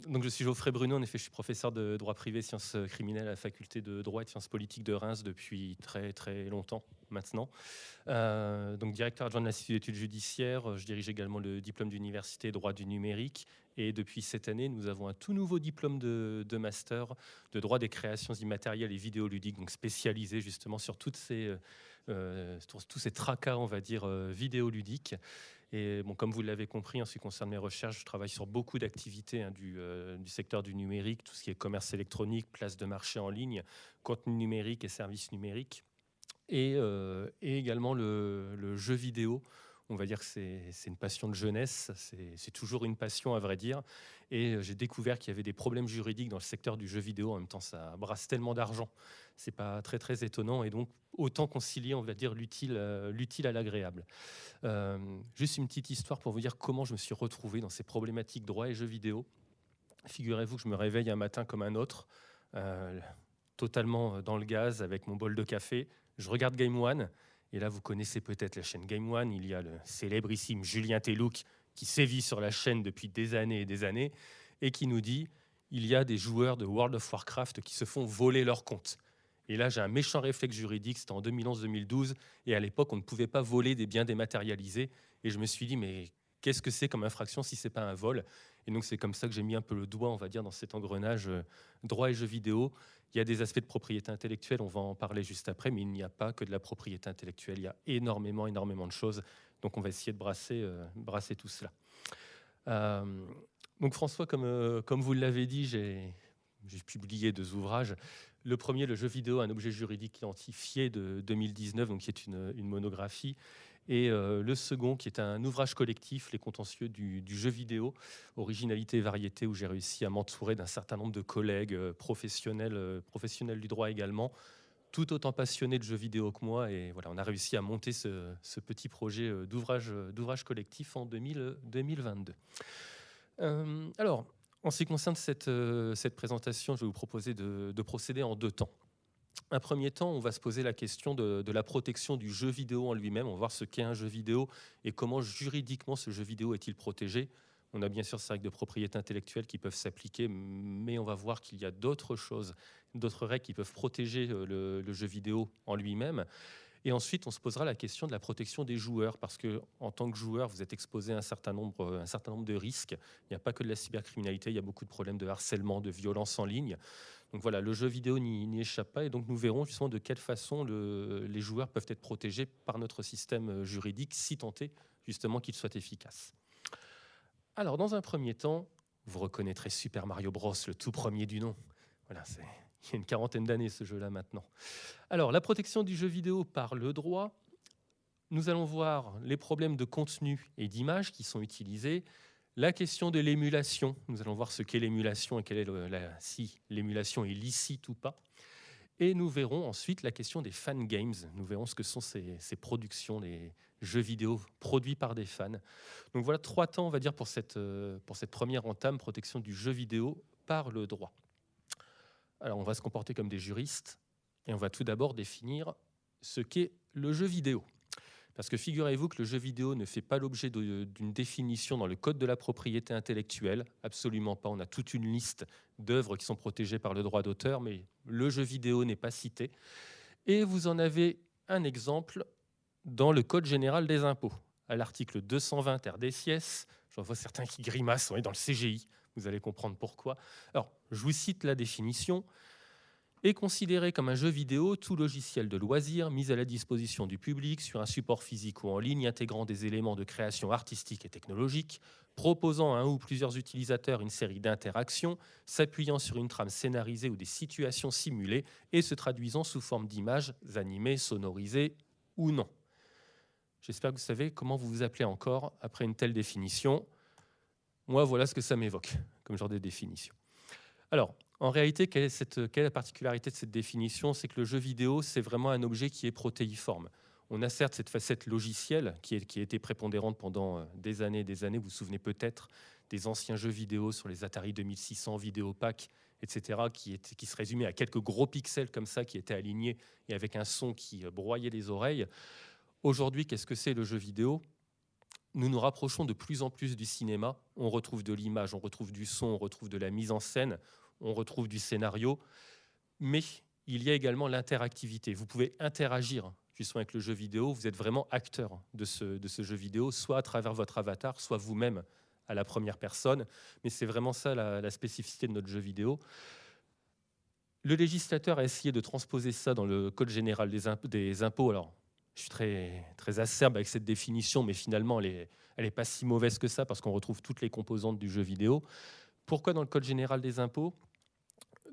Donc je suis Geoffrey Bruno, en effet, je suis professeur de droit privé, sciences criminelles à la faculté de droit et de sciences politiques de Reims depuis très très longtemps maintenant. Donc directeur adjoint de l'Institut d'études judiciaires, je dirige également le diplôme d'université droit du numérique. Et depuis cette année, nous avons un tout nouveau diplôme de master de droit des créations immatérielles et vidéoludiques, donc spécialisé justement sur sur tous ces tracas, on va dire, vidéoludiques. Et bon, comme vous l'avez compris, en ce qui concerne mes recherches, je travaille sur beaucoup d'activités du secteur du numérique, tout ce qui est commerce électronique, place de marché en ligne, contenu numérique et services numériques, et également le jeu vidéo. On va dire que c'est une passion de jeunesse, c'est toujours une passion à vrai dire. Et j'ai découvert qu'il y avait des problèmes juridiques dans le secteur du jeu vidéo. En même temps, ça brasse tellement d'argent, c'est pas très très étonnant. Et donc, autant concilier, on va dire, l'utile à l'agréable. Juste une petite histoire pour vous dire comment je me suis retrouvé dans ces problématiques droit et jeux vidéo. Figurez-vous que je me réveille un matin comme un autre, euh, totalement dans le gaz avec mon bol de café. Je regarde Game One, et là vous connaissez peut-être la chaîne Game One. Il y a le célébrissime Julien Telouk qui sévit sur la chaîne depuis des années et des années et qui nous dit il y a des joueurs de World of Warcraft qui se font voler leur compte. Et là, j'ai un méchant réflexe juridique, c'était en 2011-2012, et à l'époque, on ne pouvait pas voler des biens dématérialisés. Et je me suis dit, mais qu'est-ce que c'est comme infraction si ce n'est pas un vol? Et donc, c'est comme ça que j'ai mis un peu le doigt, on va dire, dans cet engrenage droit et jeux vidéo. Il y a des aspects de propriété intellectuelle, on va en parler juste après, mais il n'y a pas que de la propriété intellectuelle, il y a énormément, énormément de choses. Donc, on va essayer de brasser tout cela. Donc, François, comme vous l'avez dit, j'ai publié 2 ouvrages. Le premier, le jeu vidéo, un objet juridique identifié de 2019, donc qui est une monographie. Et le second, qui est un ouvrage collectif, Les contentieux du jeu vidéo, originalité et variété, où j'ai réussi à m'entourer d'un certain nombre de collègues professionnels du droit également, tout autant passionnés de jeux vidéo que moi. Et voilà, on a réussi à monter ce petit projet d'ouvrage collectif en 2022. Alors, en ce qui concerne cette présentation, je vais vous proposer de procéder en 2 temps. Un premier temps, on va se poser la question de la protection du jeu vidéo en lui-même. On va voir ce qu'est un jeu vidéo et comment juridiquement ce jeu vidéo est-il protégé. On a bien sûr ces règles de propriété intellectuelle qui peuvent s'appliquer, mais on va voir qu'il y a d'autres choses, d'autres règles qui peuvent protéger le jeu vidéo en lui-même. Et ensuite, on se posera la question de la protection des joueurs, parce que en tant que joueur, vous êtes exposé à un certain nombre de risques. Il n'y a pas que de la cybercriminalité, il y a beaucoup de problèmes de harcèlement, de violence en ligne. Donc voilà, le jeu vidéo n'y échappe pas, et donc nous verrons justement de quelle façon les joueurs peuvent être protégés par notre système juridique, si tant est justement qu'il soit efficace. Alors, dans un premier temps, vous reconnaîtrez Super Mario Bros, le tout premier du nom. Voilà, il y a une quarantaine d'années ce jeu-là maintenant. Alors, la protection du jeu vidéo par le droit, nous allons voir les problèmes de contenu et d'image qui sont utilisés, la question de l'émulation, nous allons voir ce qu'est l'émulation et si l'émulation est licite ou pas. Et nous verrons ensuite la question des fan games. Nous verrons ce que sont ces productions, les jeux vidéo produits par des fans. Donc voilà 3 temps, on va dire, pour cette première entame, protection du jeu vidéo par le droit. Alors on va se comporter comme des juristes et on va tout d'abord définir ce qu'est le jeu vidéo. Parce que figurez-vous que le jeu vidéo ne fait pas l'objet d'une définition dans le code de la propriété intellectuelle, absolument pas. On a toute une liste d'œuvres qui sont protégées par le droit d'auteur, mais le jeu vidéo n'est pas cité. Et vous en avez un exemple dans le Code général des impôts, à l'article 220 RDCS. J'en vois certains qui grimacent, on est dans le CGI, vous allez comprendre pourquoi. Alors, je vous cite la définition. Est considéré comme un jeu vidéo tout logiciel de loisir mis à la disposition du public sur un support physique ou en ligne intégrant des éléments de création artistique et technologique, proposant à un ou plusieurs utilisateurs une série d'interactions, s'appuyant sur une trame scénarisée ou des situations simulées et se traduisant sous forme d'images animées, sonorisées ou non. J'espère que vous savez comment vous vous appelez encore après une telle définition. Moi, voilà ce que ça m'évoque comme genre de définition. Alors, en réalité, quelle est la particularité de cette définition? C'est que le jeu vidéo, c'est vraiment un objet qui est protéiforme. On a certes cette facette logicielle qui a été prépondérante pendant des années et des années. Vous vous souvenez peut-être des anciens jeux vidéo sur les Atari 2600, Vidéopack, etc., qui se résumaient à quelques gros pixels comme ça, qui étaient alignés et avec un son qui broyait les oreilles. Aujourd'hui, qu'est-ce que c'est le jeu vidéo? nous nous rapprochons de plus en plus du cinéma. On retrouve de l'image, on retrouve du son, on retrouve de la mise en scène, on retrouve du scénario. Mais il y a également l'interactivité. Vous pouvez interagir justement avec le jeu vidéo. Vous êtes vraiment acteur de ce jeu vidéo, soit à travers votre avatar, soit vous-même à la première personne. Mais c'est vraiment ça la spécificité de notre jeu vidéo. Le législateur a essayé de transposer ça dans le Code général des impôts. Alors, je suis très acerbe avec cette définition, mais finalement, elle est pas si mauvaise que ça parce qu'on retrouve toutes les composantes du jeu vidéo. Pourquoi dans le Code général des impôts ?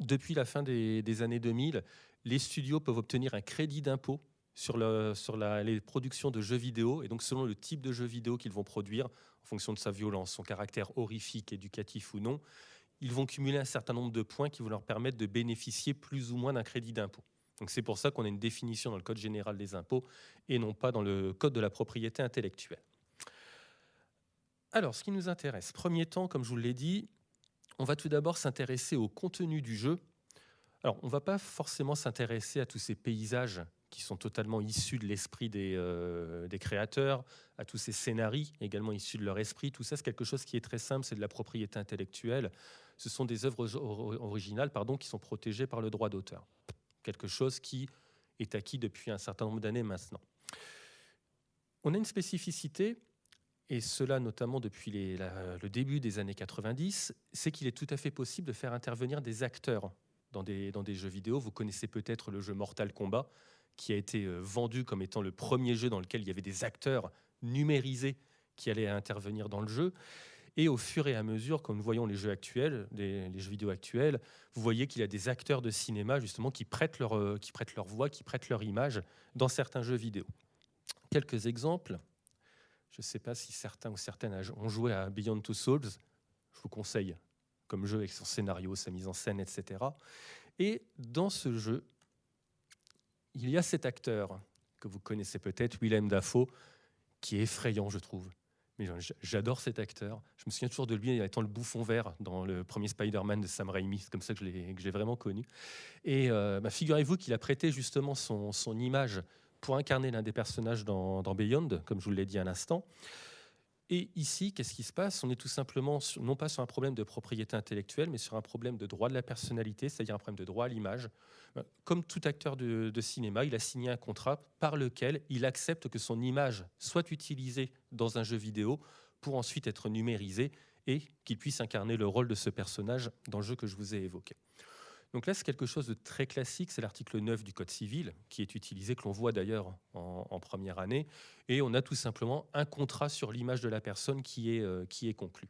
Depuis la fin des années 2000, les studios peuvent obtenir un crédit d'impôt sur les productions de jeux vidéo, et donc selon le type de jeu vidéo qu'ils vont produire, en fonction de sa violence, son caractère horrifique, éducatif ou non, ils vont cumuler un certain nombre de points qui vont leur permettre de bénéficier plus ou moins d'un crédit d'impôt. Donc c'est pour ça qu'on a une définition dans le Code général des impôts et non pas dans le Code de la propriété intellectuelle. Alors, ce qui nous intéresse, premier temps, comme je vous l'ai dit, on va tout d'abord s'intéresser au contenu du jeu. Alors, on ne va pas forcément s'intéresser à tous ces paysages qui sont totalement issus de l'esprit des créateurs, à tous ces scénarios également issus de leur esprit. Tout ça, c'est quelque chose qui est très simple, c'est de la propriété intellectuelle. Ce sont des œuvres originales qui sont protégées par le droit d'auteur. Quelque chose qui est acquis depuis un certain nombre d'années maintenant. On a une spécificité, et cela notamment depuis le début des années 90, c'est qu'il est tout à fait possible de faire intervenir des acteurs dans des jeux vidéo. Vous connaissez peut-être le jeu Mortal Kombat, qui a été vendu comme étant le premier jeu dans lequel il y avait des acteurs numérisés qui allaient intervenir dans le jeu. Et au fur et à mesure, comme nous voyons les jeux actuels, les jeux vidéo actuels, vous voyez qu'il y a des acteurs de cinéma justement qui prêtent leur voix, qui prêtent leur image dans certains jeux vidéo. Quelques exemples. Je ne sais pas si certains ou certaines ont joué à Beyond Two Souls. Je vous conseille comme jeu avec son scénario, sa mise en scène, etc. Et dans ce jeu, il y a cet acteur que vous connaissez peut-être, Willem Dafoe, qui est effrayant, je trouve. Mais j'adore cet acteur. Je me souviens toujours de lui étant le bouffon vert dans le premier Spider-Man de Sam Raimi. C'est comme ça que je l'ai vraiment connu. Et figurez-vous qu'il a prêté justement son image pour incarner l'un des personnages dans Beyond, comme je vous l'ai dit à l'instant. Et ici, qu'est-ce qui se passe ? On est tout simplement, non pas sur un problème de propriété intellectuelle, mais sur un problème de droit de la personnalité, c'est-à-dire un problème de droit à l'image. Comme tout acteur de cinéma, il a signé un contrat par lequel il accepte que son image soit utilisée dans un jeu vidéo pour ensuite être numérisée et qu'il puisse incarner le rôle de ce personnage dans le jeu que je vous ai évoqué. Donc là, c'est quelque chose de très classique, c'est l'article 9 du Code civil qui est utilisé, que l'on voit d'ailleurs en première année, et on a tout simplement un contrat sur l'image de la personne qui est conclu.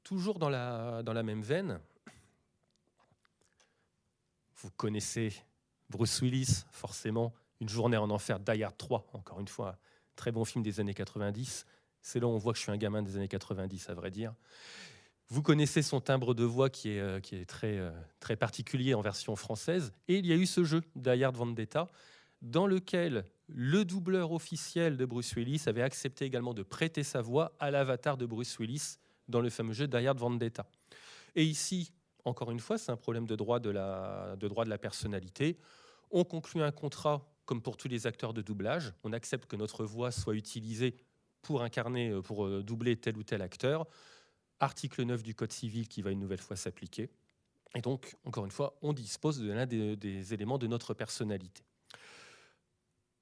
Toujours dans la même veine, vous connaissez Bruce Willis, forcément, Une journée en enfer, Die Hard 3, encore une fois, très bon film des années 90. C'est là où on voit que je suis un gamin des années 90, à vrai dire. Vous connaissez son timbre de voix qui est très particulier en version française. Et il y a eu ce jeu, Die Hard Vendetta, dans lequel le doubleur officiel de Bruce Willis avait accepté également de prêter sa voix à l'avatar de Bruce Willis dans le fameux jeu Die Hard Vendetta. Et ici, encore une fois, c'est un problème de droit de la personnalité. On conclut un contrat, comme pour tous les acteurs de doublage. On accepte que notre voix soit utilisée pour doubler tel ou tel acteur. Article 9 du Code civil qui va une nouvelle fois s'appliquer. Et donc, encore une fois, on dispose de l'un des éléments de notre personnalité.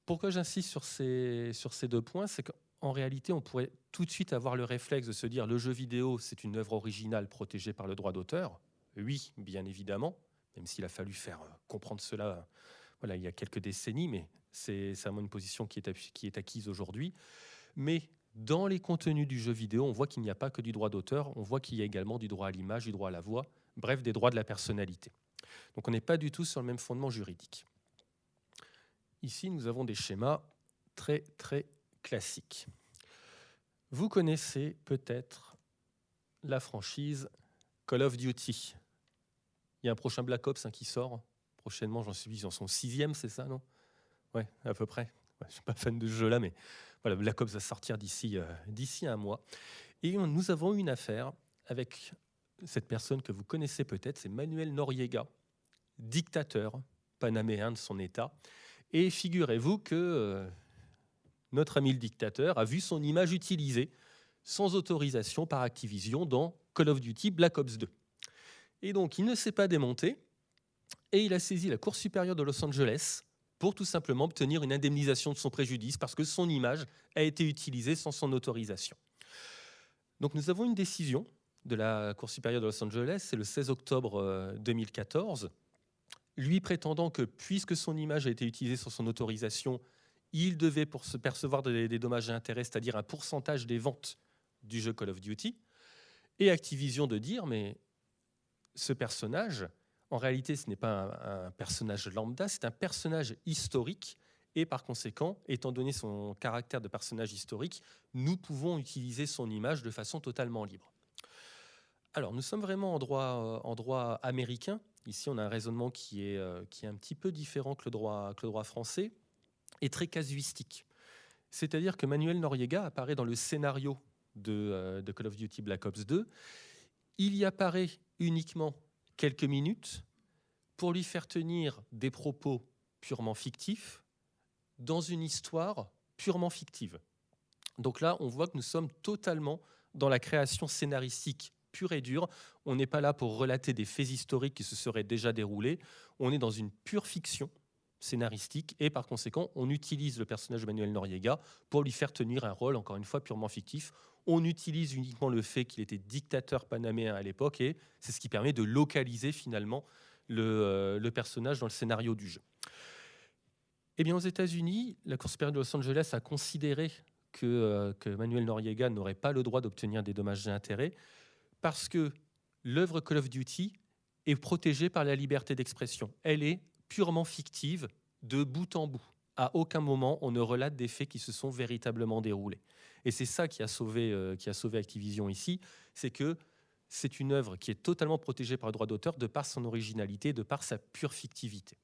Pourquoi j'insiste sur ces deux points ? C'est qu'en réalité, on pourrait tout de suite avoir le réflexe de se dire le jeu vidéo, c'est une œuvre originale protégée par le droit d'auteur. Oui, bien évidemment, même s'il a fallu faire comprendre cela il y a quelques décennies, mais c'est vraiment une position qui est acquise aujourd'hui. Mais dans les contenus du jeu vidéo, on voit qu'il n'y a pas que du droit d'auteur, on voit qu'il y a également du droit à l'image, du droit à la voix, bref, des droits de la personnalité. Donc on n'est pas du tout sur le même fondement juridique. Ici, nous avons des schémas très, très classiques. Vous connaissez peut-être la franchise Call of Duty. Il y a un prochain Black Ops qui sort prochainement, j'en suis dans son 6e, c'est ça, non ? Ouais, à peu près. Je ne suis pas fan de ce jeu-là, mais voilà, Black Ops va sortir d'ici un mois. Et nous avons eu une affaire avec cette personne que vous connaissez peut-être, c'est Manuel Noriega, dictateur panaméen de son État. Et figurez-vous que notre ami le dictateur, a vu son image utilisée sans autorisation par Activision dans Call of Duty Black Ops 2. Et donc, il ne s'est pas démonté et il a saisi la Cour supérieure de Los Angeles pour tout simplement obtenir une indemnisation de son préjudice parce que son image a été utilisée sans son autorisation. Donc, nous avons une décision de la Cour supérieure de Los Angeles, c'est le 16 octobre 2014, lui prétendant que puisque son image a été utilisée sans son autorisation, il devait pour se percevoir des dommages et intérêts, c'est-à-dire un pourcentage des ventes du jeu Call of Duty, et Activision de dire mais ce personnage, en réalité ce n'est pas un personnage lambda, c'est un personnage historique et par conséquent, étant donné son caractère de personnage historique, nous pouvons utiliser son image de façon totalement libre. Alors nous sommes vraiment en droit américain. Ici on a un raisonnement qui est un petit peu différent que le droit français et très casuistique. C'est-à-dire que Manuel Noriega apparaît dans le scénario de Call of Duty Black Ops 2. Il y apparaît uniquement quelques minutes pour lui faire tenir des propos purement fictifs dans une histoire purement fictive. Donc là, on voit que nous sommes totalement dans la création scénaristique pure et dure. On n'est pas là pour relater des faits historiques qui se seraient déjà déroulés. On est dans une pure fiction scénaristique et par conséquent, on utilise le personnage de Manuel Noriega pour lui faire tenir un rôle, encore une fois, purement fictif. On utilise uniquement le fait qu'il était dictateur panaméen à l'époque et c'est ce qui permet de localiser finalement le personnage dans le scénario du jeu. Eh bien, aux États-Unis, la Cour supérieure de Los Angeles a considéré que Manuel Noriega n'aurait pas le droit d'obtenir des dommages et intérêts parce que l'œuvre Call of Duty est protégée par la liberté d'expression. Elle est purement fictive de bout en bout. À aucun moment, on ne relate des faits qui se sont véritablement déroulés. Et c'est ça qui a sauvé Activision ici, c'est que c'est une œuvre qui est totalement protégée par le droit d'auteur de par son originalité, de par sa pure fictivité.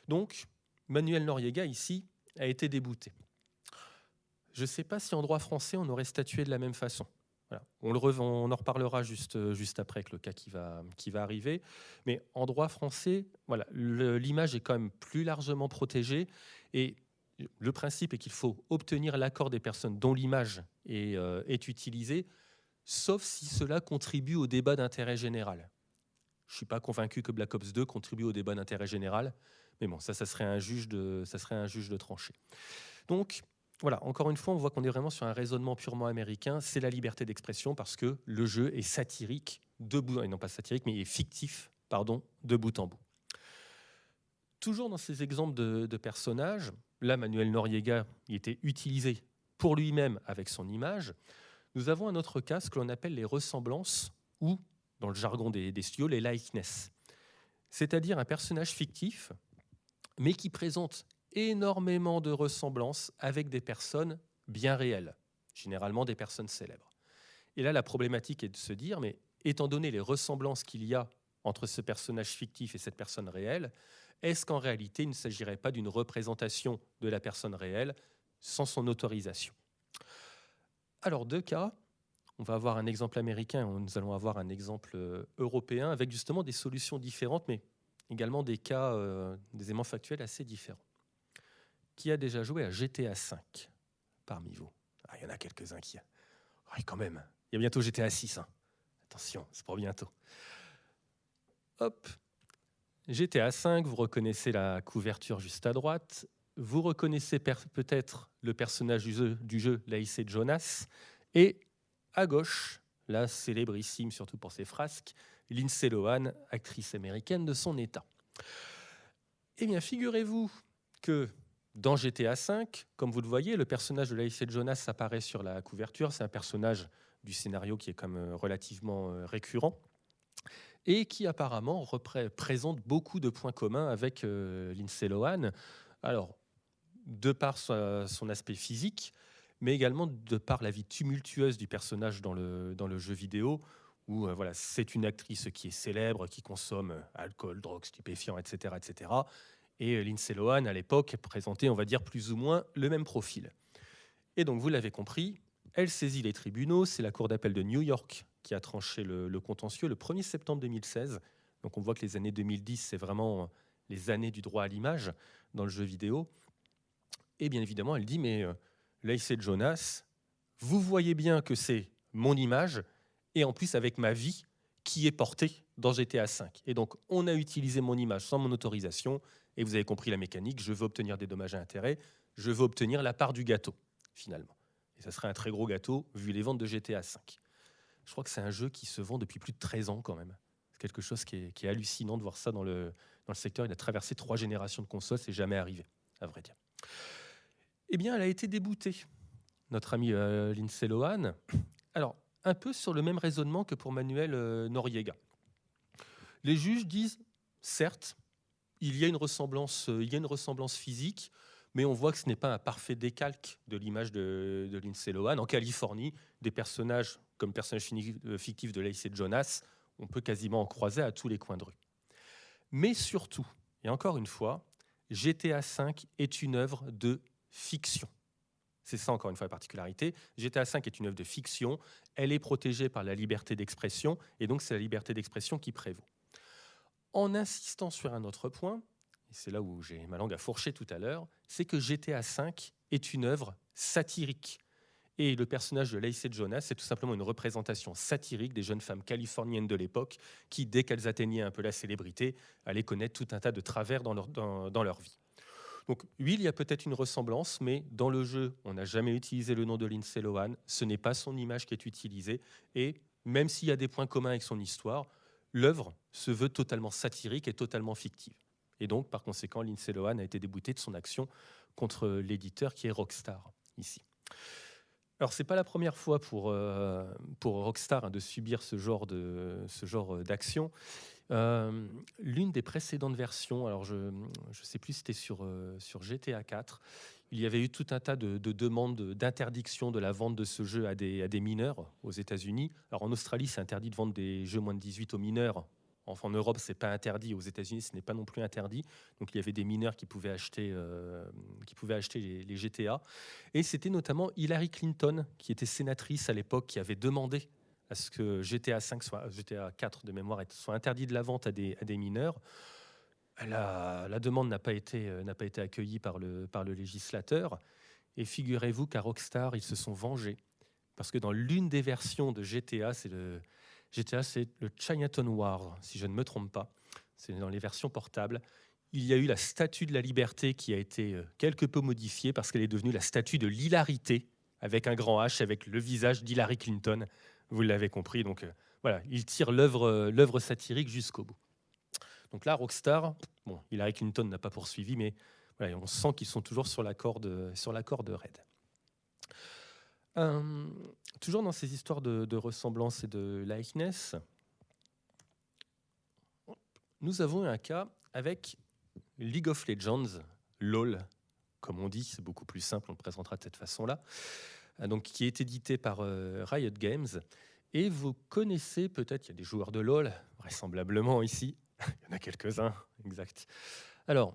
Donc, Manuel Noriega, ici, a été débouté. Je ne sais pas si en droit français, on aurait statué de la même façon. Voilà. On en reparlera juste après avec le cas qui va arriver. Mais en droit français, voilà, l'image est quand même plus largement protégée. Et le principe est qu'il faut obtenir l'accord des personnes dont l'image est utilisée, sauf si cela contribue au débat d'intérêt général. Je ne suis pas convaincu que Black Ops 2 contribue au débat d'intérêt général. Mais bon, ça serait un juge de trancher. Donc, voilà, encore une fois, on voit qu'on est vraiment sur un raisonnement purement américain. C'est la liberté d'expression parce que le jeu est satirique, non pas satirique, mais est fictif, de bout en bout. Toujours dans ces exemples de personnages, là, Manuel Noriega, il était utilisé pour lui-même avec son image. Nous avons un autre cas, ce que l'on appelle les ressemblances ou, dans le jargon des studios, les likeness. C'est-à-dire un personnage fictif, mais qui présente énormément de ressemblances avec des personnes bien réelles, généralement des personnes célèbres. Et là, la problématique est de se dire, mais étant donné les ressemblances qu'il y a entre ce personnage fictif et cette personne réelle, est-ce qu'en réalité, il ne s'agirait pas d'une représentation de la personne réelle sans son autorisation? Alors, deux cas. On va avoir un exemple américain et nous allons avoir un exemple européen avec justement des solutions différentes, mais également des cas, des éléments factuels assez différents. Qui a déjà joué à GTA V parmi vous? Il y en a quelques-uns qui... Oui, quand même. Il y a bientôt GTA 6. Hein. Attention, c'est pour bientôt. Hop. GTA V, vous reconnaissez la couverture juste à droite. Vous reconnaissez peut-être le personnage du jeu, Lacey Jonas. Et à gauche, la célébrissime, surtout pour ses frasques, Lindsay Lohan, actrice américaine de son état. Eh bien, figurez-vous que dans GTA V, comme vous le voyez, le personnage de Lacey Jonas apparaît sur la couverture. C'est un personnage du scénario qui est quand même relativement récurrent et qui apparemment présente beaucoup de points communs avec Lindsay Lohan. Alors, de par son aspect physique, mais également de par la vie tumultueuse du personnage dans le jeu vidéo, où voilà, c'est une actrice qui est célèbre, qui consomme alcool, drogue, stupéfiants, etc., etc. Et Lindsay Lohan, à l'époque, présentait, on va dire, plus ou moins le même profil. Et donc, vous l'avez compris, elle saisit les tribunaux. C'est la Cour d'appel de New York qui a tranché le contentieux le 1er septembre 2016. Donc, on voit que les années 2010, c'est vraiment les années du droit à l'image dans le jeu vidéo. Et bien évidemment, elle dit, mais Lacey Jonas, vous voyez bien que c'est mon image, et en plus avec ma vie qui est portée dans GTA V. Et donc, on a utilisé mon image sans mon autorisation, et vous avez compris la mécanique, je veux obtenir des dommages et intérêts, je veux obtenir la part du gâteau, finalement. Et ça serait un très gros gâteau, vu les ventes de GTA V. Je crois que c'est un jeu qui se vend depuis plus de 13 ans, quand même. C'est quelque chose qui est hallucinant de voir ça dans le secteur. Il a traversé 3 générations de consoles, c'est jamais arrivé, à vrai dire. Eh bien, elle a été déboutée, notre ami Lindsay Lohan. Alors, un peu sur le même raisonnement que pour Manuel Noriega. Les juges disent, certes, il y a une ressemblance physique, mais on voit que ce n'est pas un parfait décalque de l'image de Lindsay Lohan. En Californie, des personnages comme personnage fictif de Lacey Jonas, on peut quasiment en croiser à tous les coins de rue. Mais surtout, et encore une fois, GTA V est une œuvre de fiction. C'est ça, encore une fois, la particularité. GTA V est une œuvre de fiction. Elle est protégée par la liberté d'expression, et donc c'est la liberté d'expression qui prévaut. En insistant sur un autre point, et c'est là où j'ai ma langue à fourcher tout à l'heure, c'est que GTA V est une œuvre satirique. Et le personnage de Lacey Jonas, c'est tout simplement une représentation satirique des jeunes femmes californiennes de l'époque qui, dès qu'elles atteignaient un peu la célébrité, allaient connaître tout un tas de travers dans leur vie. Donc oui, il y a peut-être une ressemblance, mais dans le jeu, on n'a jamais utilisé le nom de Lindsay Lohan, ce n'est pas son image qui est utilisée, et même s'il y a des points communs avec son histoire, l'œuvre se veut totalement satirique et totalement fictive. Et donc, par conséquent, Lindsay Lohan a été déboutée de son action contre l'éditeur qui est Rockstar, ici. Alors, ce n'est pas la première fois pour Rockstar de subir ce genre d'action. L'une des précédentes versions, alors je ne sais plus si c'était sur GTA 4, il y avait eu tout un tas de demandes d'interdiction de la vente de ce jeu à des mineurs aux États-Unis. Alors en Australie, c'est interdit de vendre des jeux moins de 18 aux mineurs. Enfin, en Europe, ce n'est pas interdit. Aux États-Unis, ce n'est pas non plus interdit. Donc il y avait des mineurs qui pouvaient acheter les GTA. Et c'était notamment Hillary Clinton, qui était sénatrice à l'époque, qui avait demandé à ce que GTA 4 de mémoire soit interdit de la vente à des mineurs. La demande n'a pas été accueillie par le législateur. Et figurez-vous qu'à Rockstar, ils se sont vengés. Parce que dans l'une des versions de GTA, c'est le Chinatown War, si je ne me trompe pas. C'est dans les versions portables. Il y a eu la statue de la liberté qui a été quelque peu modifiée parce qu'elle est devenue la statue de l'hilarité, avec un grand H, avec le visage d'Hillary Clinton. Vous l'avez compris, donc voilà, il tire l'œuvre satirique jusqu'au bout. Donc là, Rockstar, bon, Hillary Clinton n'a pas poursuivi, mais voilà, on sent qu'ils sont toujours sur la corde raide. Toujours dans ces histoires de ressemblance et de likeness, nous avons un cas avec League of Legends, LOL, comme on dit, c'est beaucoup plus simple, on le présentera de cette façon-là, donc, qui est édité par Riot Games. Et vous connaissez peut-être, il y a des joueurs de LOL, vraisemblablement ici, il y en a quelques-uns, exact. Alors,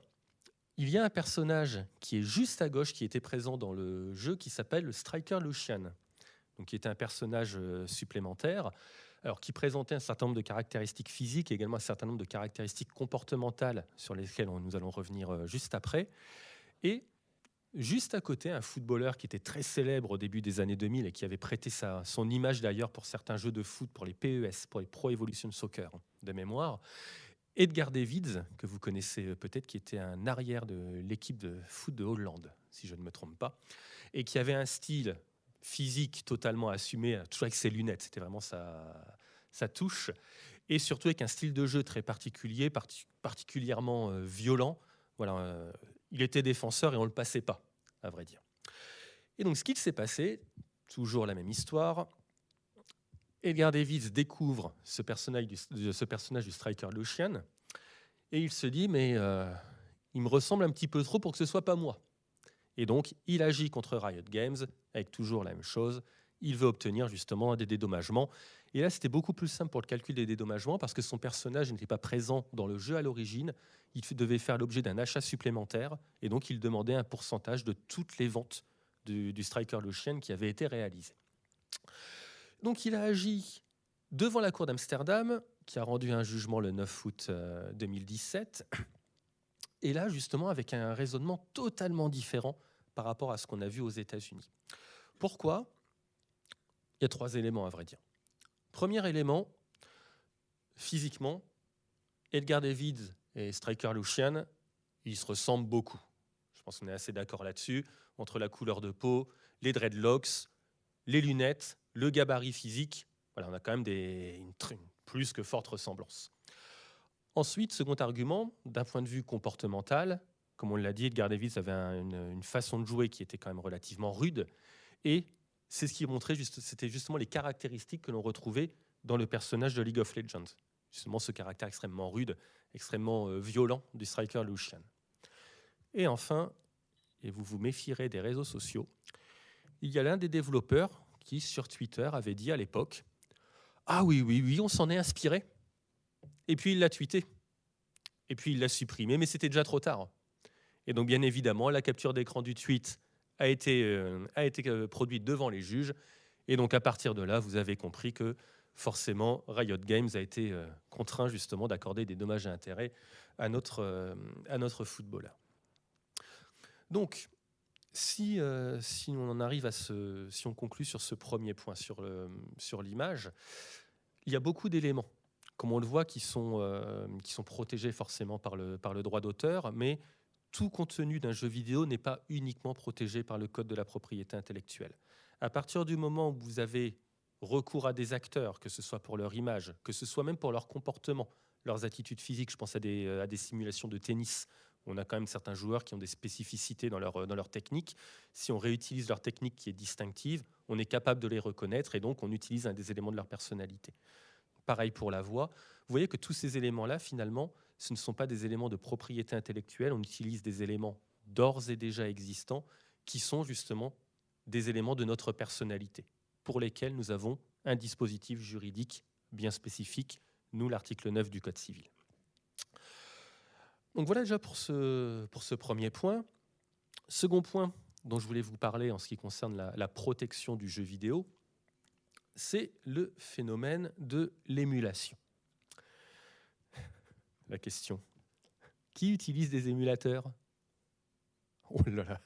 il y a un personnage qui est juste à gauche, qui était présent dans le jeu, qui s'appelle le Striker Lucian, donc qui était un personnage supplémentaire, alors qui présentait un certain nombre de caractéristiques physiques et également un certain nombre de caractéristiques comportementales sur lesquelles nous allons revenir juste après. Et juste à côté, un footballeur qui était très célèbre au début des années 2000 et qui avait prêté son image d'ailleurs pour certains jeux de foot, pour les PES, pour les Pro Evolution Soccer de mémoire, Edgar Davids, que vous connaissez peut-être, qui était un arrière de l'équipe de foot de Hollande, si je ne me trompe pas, et qui avait un style physique totalement assumé, toujours avec ses lunettes, c'était vraiment sa touche, et surtout avec un style de jeu très particulier, particulièrement violent. Voilà, il était défenseur et on ne le passait pas, à vrai dire. Et donc, ce qu'il s'est passé, toujours la même histoire, Edgar Davids découvre ce personnage du Striker Lucian et il se dit, mais il me ressemble un petit peu trop pour que ce soit pas moi. Et donc, il agit contre Riot Games avec toujours la même chose. Il veut obtenir justement des dédommagements. Et là, c'était beaucoup plus simple pour le calcul des dédommagements parce que son personnage n'était pas présent dans le jeu à l'origine. Il devait faire l'objet d'un achat supplémentaire et donc il demandait un pourcentage de toutes les ventes du Striker Lucian qui avaient été réalisées. Donc il a agi devant la cour d'Amsterdam, qui a rendu un jugement le 9 août 2017. Et là, justement, avec un raisonnement totalement différent par rapport à ce qu'on a vu aux États-Unis. Pourquoi? Il y a 3 éléments à vrai dire. Premier élément, physiquement, Edgar Davids et Striker Lucian, ils se ressemblent beaucoup. Je pense qu'on est assez d'accord là-dessus, entre la couleur de peau, les dreadlocks, les lunettes, le gabarit physique. Voilà, on a quand même une plus que forte ressemblance. Ensuite, second argument, d'un point de vue comportemental, comme on l'a dit, Edgar Davids avait une façon de jouer qui était quand même relativement rude, et c'est ce qui montrait, c'était justement les caractéristiques que l'on retrouvait dans le personnage de League of Legends. Justement ce caractère extrêmement rude, extrêmement violent du Striker Lucian. Et enfin, et vous vous méfierez des réseaux sociaux, il y a l'un des développeurs qui, sur Twitter, avait dit à l'époque « Ah oui, on s'en est inspiré ». Et puis il l'a tweeté. Et puis il l'a supprimé, mais c'était déjà trop tard. Et donc bien évidemment, la capture d'écran du tweet a été produite devant les juges. Et donc à partir de là, vous avez compris que forcément, Riot Games a été contraint justement d'accorder des dommages et intérêts à notre footballeur. Donc, si on en arrive si on conclut sur ce premier point, sur l'image, il y a beaucoup d'éléments, comme on le voit, qui sont protégés forcément par le droit d'auteur, mais tout contenu d'un jeu vidéo n'est pas uniquement protégé par le code de la propriété intellectuelle. À partir du moment où vous avez recours à des acteurs, que ce soit pour leur image, que ce soit même pour leur comportement, leurs attitudes physiques, je pense à des simulations de tennis, on a quand même certains joueurs qui ont des spécificités dans leur technique. Si on réutilise leur technique qui est distinctive, on est capable de les reconnaître et donc on utilise un des éléments de leur personnalité. Pareil pour la voix. Vous voyez que tous ces éléments-là, finalement, ce ne sont pas des éléments de propriété intellectuelle. On utilise des éléments d'ores et déjà existants qui sont justement des éléments de notre personnalité, pour lesquels nous avons un dispositif juridique bien spécifique, nous l'article 9 du Code civil. Donc voilà déjà pour ce premier point. Second point dont je voulais vous parler en ce qui concerne la protection du jeu vidéo, c'est le phénomène de l'émulation. La question, qui utilise des émulateurs? Oh là là,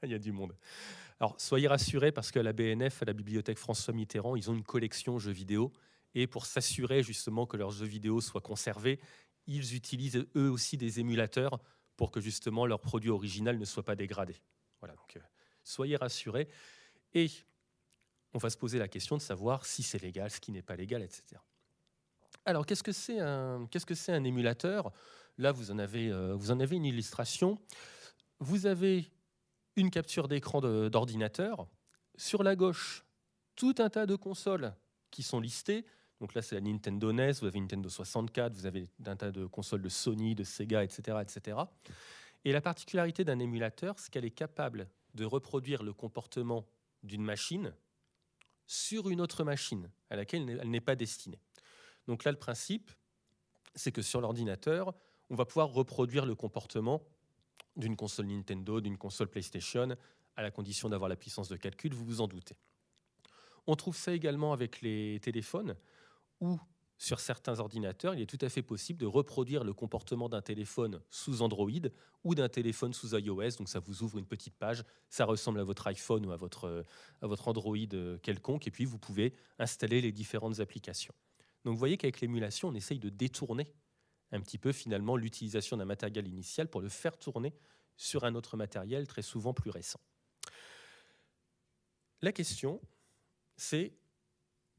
il y a du monde. Alors, soyez rassurés parce qu'à la BNF, à la Bibliothèque François Mitterrand, ils ont une collection jeux vidéo. Et pour s'assurer justement que leurs jeux vidéo soient conservés, ils utilisent eux aussi des émulateurs pour que justement leur produit original ne soit pas dégradé. Voilà, donc soyez rassurés. Et on va se poser la question de savoir si c'est légal, ce qui n'est pas légal, etc. Alors, qu'est-ce que c'est un émulateur? Là, vous en avez une illustration. Vous avez une capture d'écran d'ordinateur. Sur la gauche, tout un tas de consoles qui sont listées. Donc là, c'est la Nintendo NES, vous avez Nintendo 64, vous avez un tas de consoles de Sony, de Sega, etc., etc. Et la particularité d'un émulateur, c'est qu'elle est capable de reproduire le comportement d'une machine sur une autre machine à laquelle elle n'est pas destinée. Donc là, le principe, c'est que sur l'ordinateur, on va pouvoir reproduire le comportement d'une console Nintendo, d'une console PlayStation, à la condition d'avoir la puissance de calcul, vous vous en doutez. On trouve ça également avec les téléphones, où sur certains ordinateurs, il est tout à fait possible de reproduire le comportement d'un téléphone sous Android ou d'un téléphone sous iOS. Donc ça vous ouvre une petite page, ça ressemble à votre iPhone ou à votre Android quelconque, et puis vous pouvez installer les différentes applications. Donc vous voyez qu'avec l'émulation, on essaye de détourner un petit peu finalement l'utilisation d'un matériel initial pour le faire tourner sur un autre matériel très souvent plus récent. La question, c'est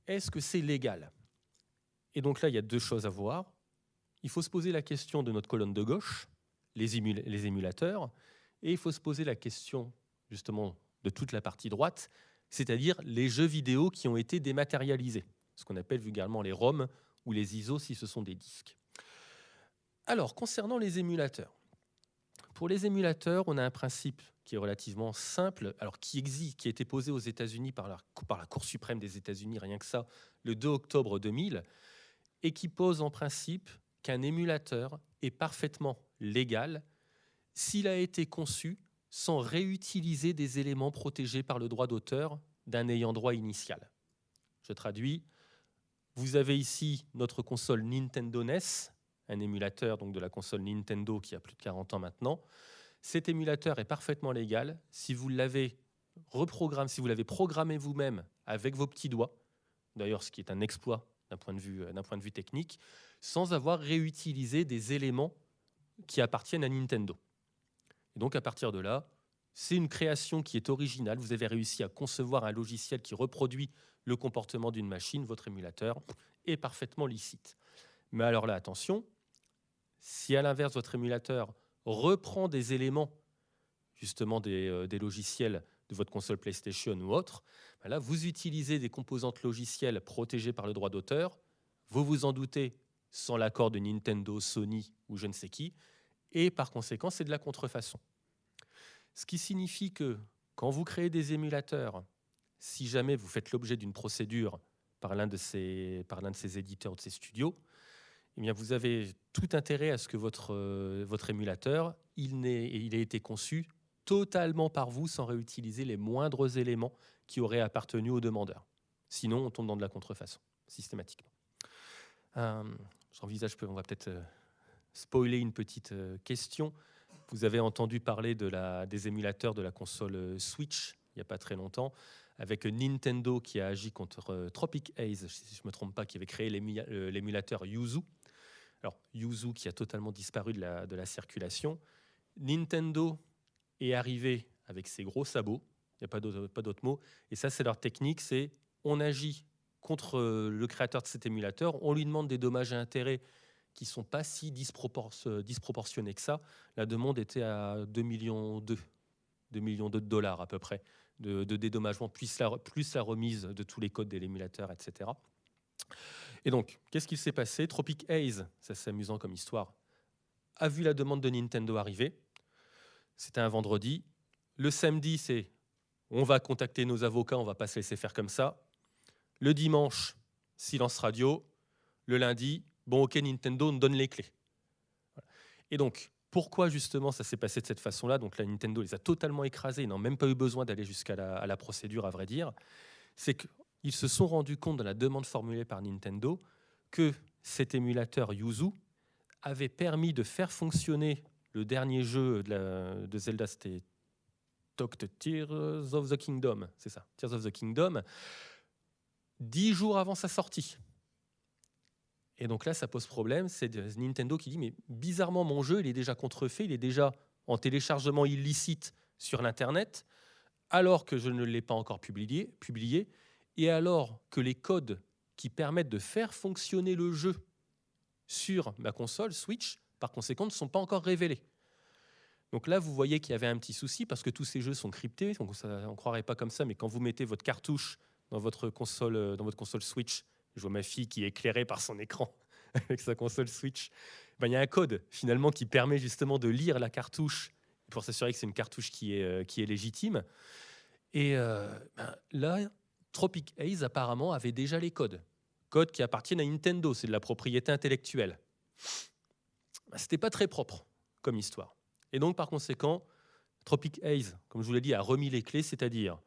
est-ce que c'est légal? Et donc là, il y a deux choses à voir. Il faut se poser la question de notre colonne de gauche, les émulateurs, et il faut se poser la question justement de toute la partie droite, c'est-à-dire les jeux vidéo qui ont été dématérialisés, ce qu'on appelle vulgairement les ROM ou les ISO si ce sont des disques. Alors, concernant les émulateurs, pour les émulateurs, on a un principe qui est relativement simple, alors qui existe, qui a été posé aux États-Unis par la Cour suprême des États-Unis, rien que ça, le 2 octobre 2000, et qui pose en principe qu'un émulateur est parfaitement légal s'il a été conçu sans réutiliser des éléments protégés par le droit d'auteur d'un ayant droit initial. Je traduis. Vous avez ici notre console Nintendo NES, un émulateur donc de la console Nintendo qui a plus de 40 ans maintenant. Cet émulateur est parfaitement légal si vous l'avez reprogrammé, si vous l'avez programmé vous-même avec vos petits doigts, d'ailleurs ce qui est un exploit d'un point de vue technique, sans avoir réutilisé des éléments qui appartiennent à Nintendo. Et donc à partir de là, c'est une création qui est originale. Vous avez réussi à concevoir un logiciel qui reproduit le comportement d'une machine. Votre émulateur est parfaitement licite. Mais alors là, attention, si à l'inverse, votre émulateur reprend des éléments, justement des logiciels de votre console PlayStation ou autre, ben là, vous utilisez des composantes logicielles protégées par le droit d'auteur, vous vous en doutez, sans l'accord de Nintendo, Sony ou je ne sais qui, et par conséquent, c'est de la contrefaçon. Ce qui signifie que quand vous créez des émulateurs, si jamais vous faites l'objet d'une procédure par l'un de ces éditeurs ou de ces studios, eh bien vous avez tout intérêt à ce que votre émulateur il ait été conçu totalement par vous sans réutiliser les moindres éléments qui auraient appartenu au demandeur. Sinon, on tombe dans de la contrefaçon, systématiquement. J'envisage, on va peut-être spoiler une petite question. Vous avez entendu parler des émulateurs de la console Switch il n'y a pas très longtemps, avec Nintendo qui a agi contre Tropic Haze, si je ne me trompe pas, qui avait créé l'émulateur Yuzu. Alors, Yuzu qui a totalement disparu de la circulation. Nintendo est arrivé avec ses gros sabots, il n'y a pas d'autre mot, et ça c'est leur technique, c'est on agit contre le créateur de cet émulateur, on lui demande des dommages et intérêts qui ne sont pas si disproportionnés que ça. La demande était à 2 millions de dollars à peu près de dédommagement, plus la remise de tous les codes de l'émulateur, etc. Et donc, qu'est-ce qui s'est passé? Tropic Haze, ça c'est amusant comme histoire, a vu la demande de Nintendo arriver. C'était un vendredi. Le samedi, c'est on va contacter nos avocats, on ne va pas se laisser faire comme ça. Le dimanche, silence radio. Le lundi, bon ok, Nintendo nous donne les clés. Voilà. Et donc, pourquoi justement ça s'est passé de cette façon-là? Donc là, Nintendo les a totalement écrasés, ils n'ont même pas eu besoin d'aller jusqu'à la procédure, à vrai dire. C'est qu'ils se sont rendus compte de la demande formulée par Nintendo que cet émulateur Yuzu avait permis de faire fonctionner le dernier jeu de Zelda, c'était Tears of the Kingdom, c'est ça, Tears of the Kingdom, 10 jours avant sa sortie. Et donc là, ça pose problème, c'est Nintendo qui dit, mais bizarrement, mon jeu, il est déjà contrefait, il est déjà en téléchargement illicite sur l'Internet, alors que je ne l'ai pas encore publié, et alors que les codes qui permettent de faire fonctionner le jeu sur ma console Switch, par conséquent, ne sont pas encore révélés. Donc là, vous voyez qu'il y avait un petit souci, parce que tous ces jeux sont cryptés, donc on ne croirait pas comme ça, mais quand vous mettez votre cartouche dans votre console Switch, je vois ma fille qui est éclairée par son écran avec sa console Switch, ben, il y a un code finalement qui permet justement de lire la cartouche pour s'assurer que c'est une cartouche qui est légitime. Et là, Tropic Haze apparemment avait déjà les codes qui appartiennent à Nintendo, c'est de la propriété intellectuelle. Ben, c'était pas très propre comme histoire. Et donc par conséquent, Tropic Haze, comme je vous l'ai dit, a remis les clés, c'est-à-dire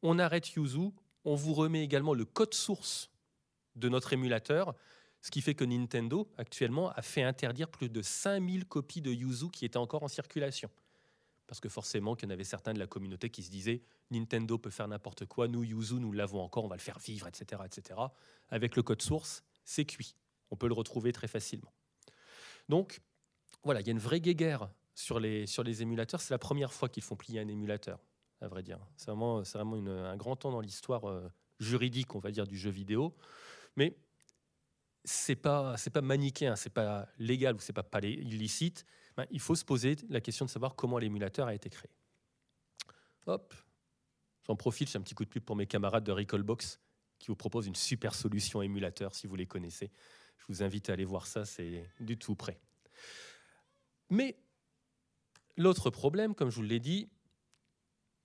on arrête Yuzu, on vous remet également le code source de notre émulateur, ce qui fait que Nintendo, actuellement, a fait interdire plus de 5000 copies de Yuzu qui étaient encore en circulation. Parce que forcément, qu'il y en avait certains de la communauté qui se disaient « Nintendo peut faire n'importe quoi, nous, Yuzu, nous l'avons encore, on va le faire vivre, etc. etc. » Avec le code source, c'est cuit. On peut le retrouver très facilement. Donc, voilà, il y a une vraie guéguerre sur les émulateurs. C'est la première fois qu'ils font plier un émulateur, à vrai dire. C'est vraiment un grand temps dans l'histoire juridique, on va dire, du jeu vidéo. Mais c'est pas manichéen, c'est pas légal ou c'est pas illicite. Ben, il faut se poser la question de savoir comment l'émulateur a été créé. Hop, j'en profite, j'ai un petit coup de pub pour mes camarades de Recalbox qui vous proposent une super solution émulateur si vous les connaissez. Je vous invite à aller voir ça, c'est du tout prêt. Mais l'autre problème, comme je vous l'ai dit,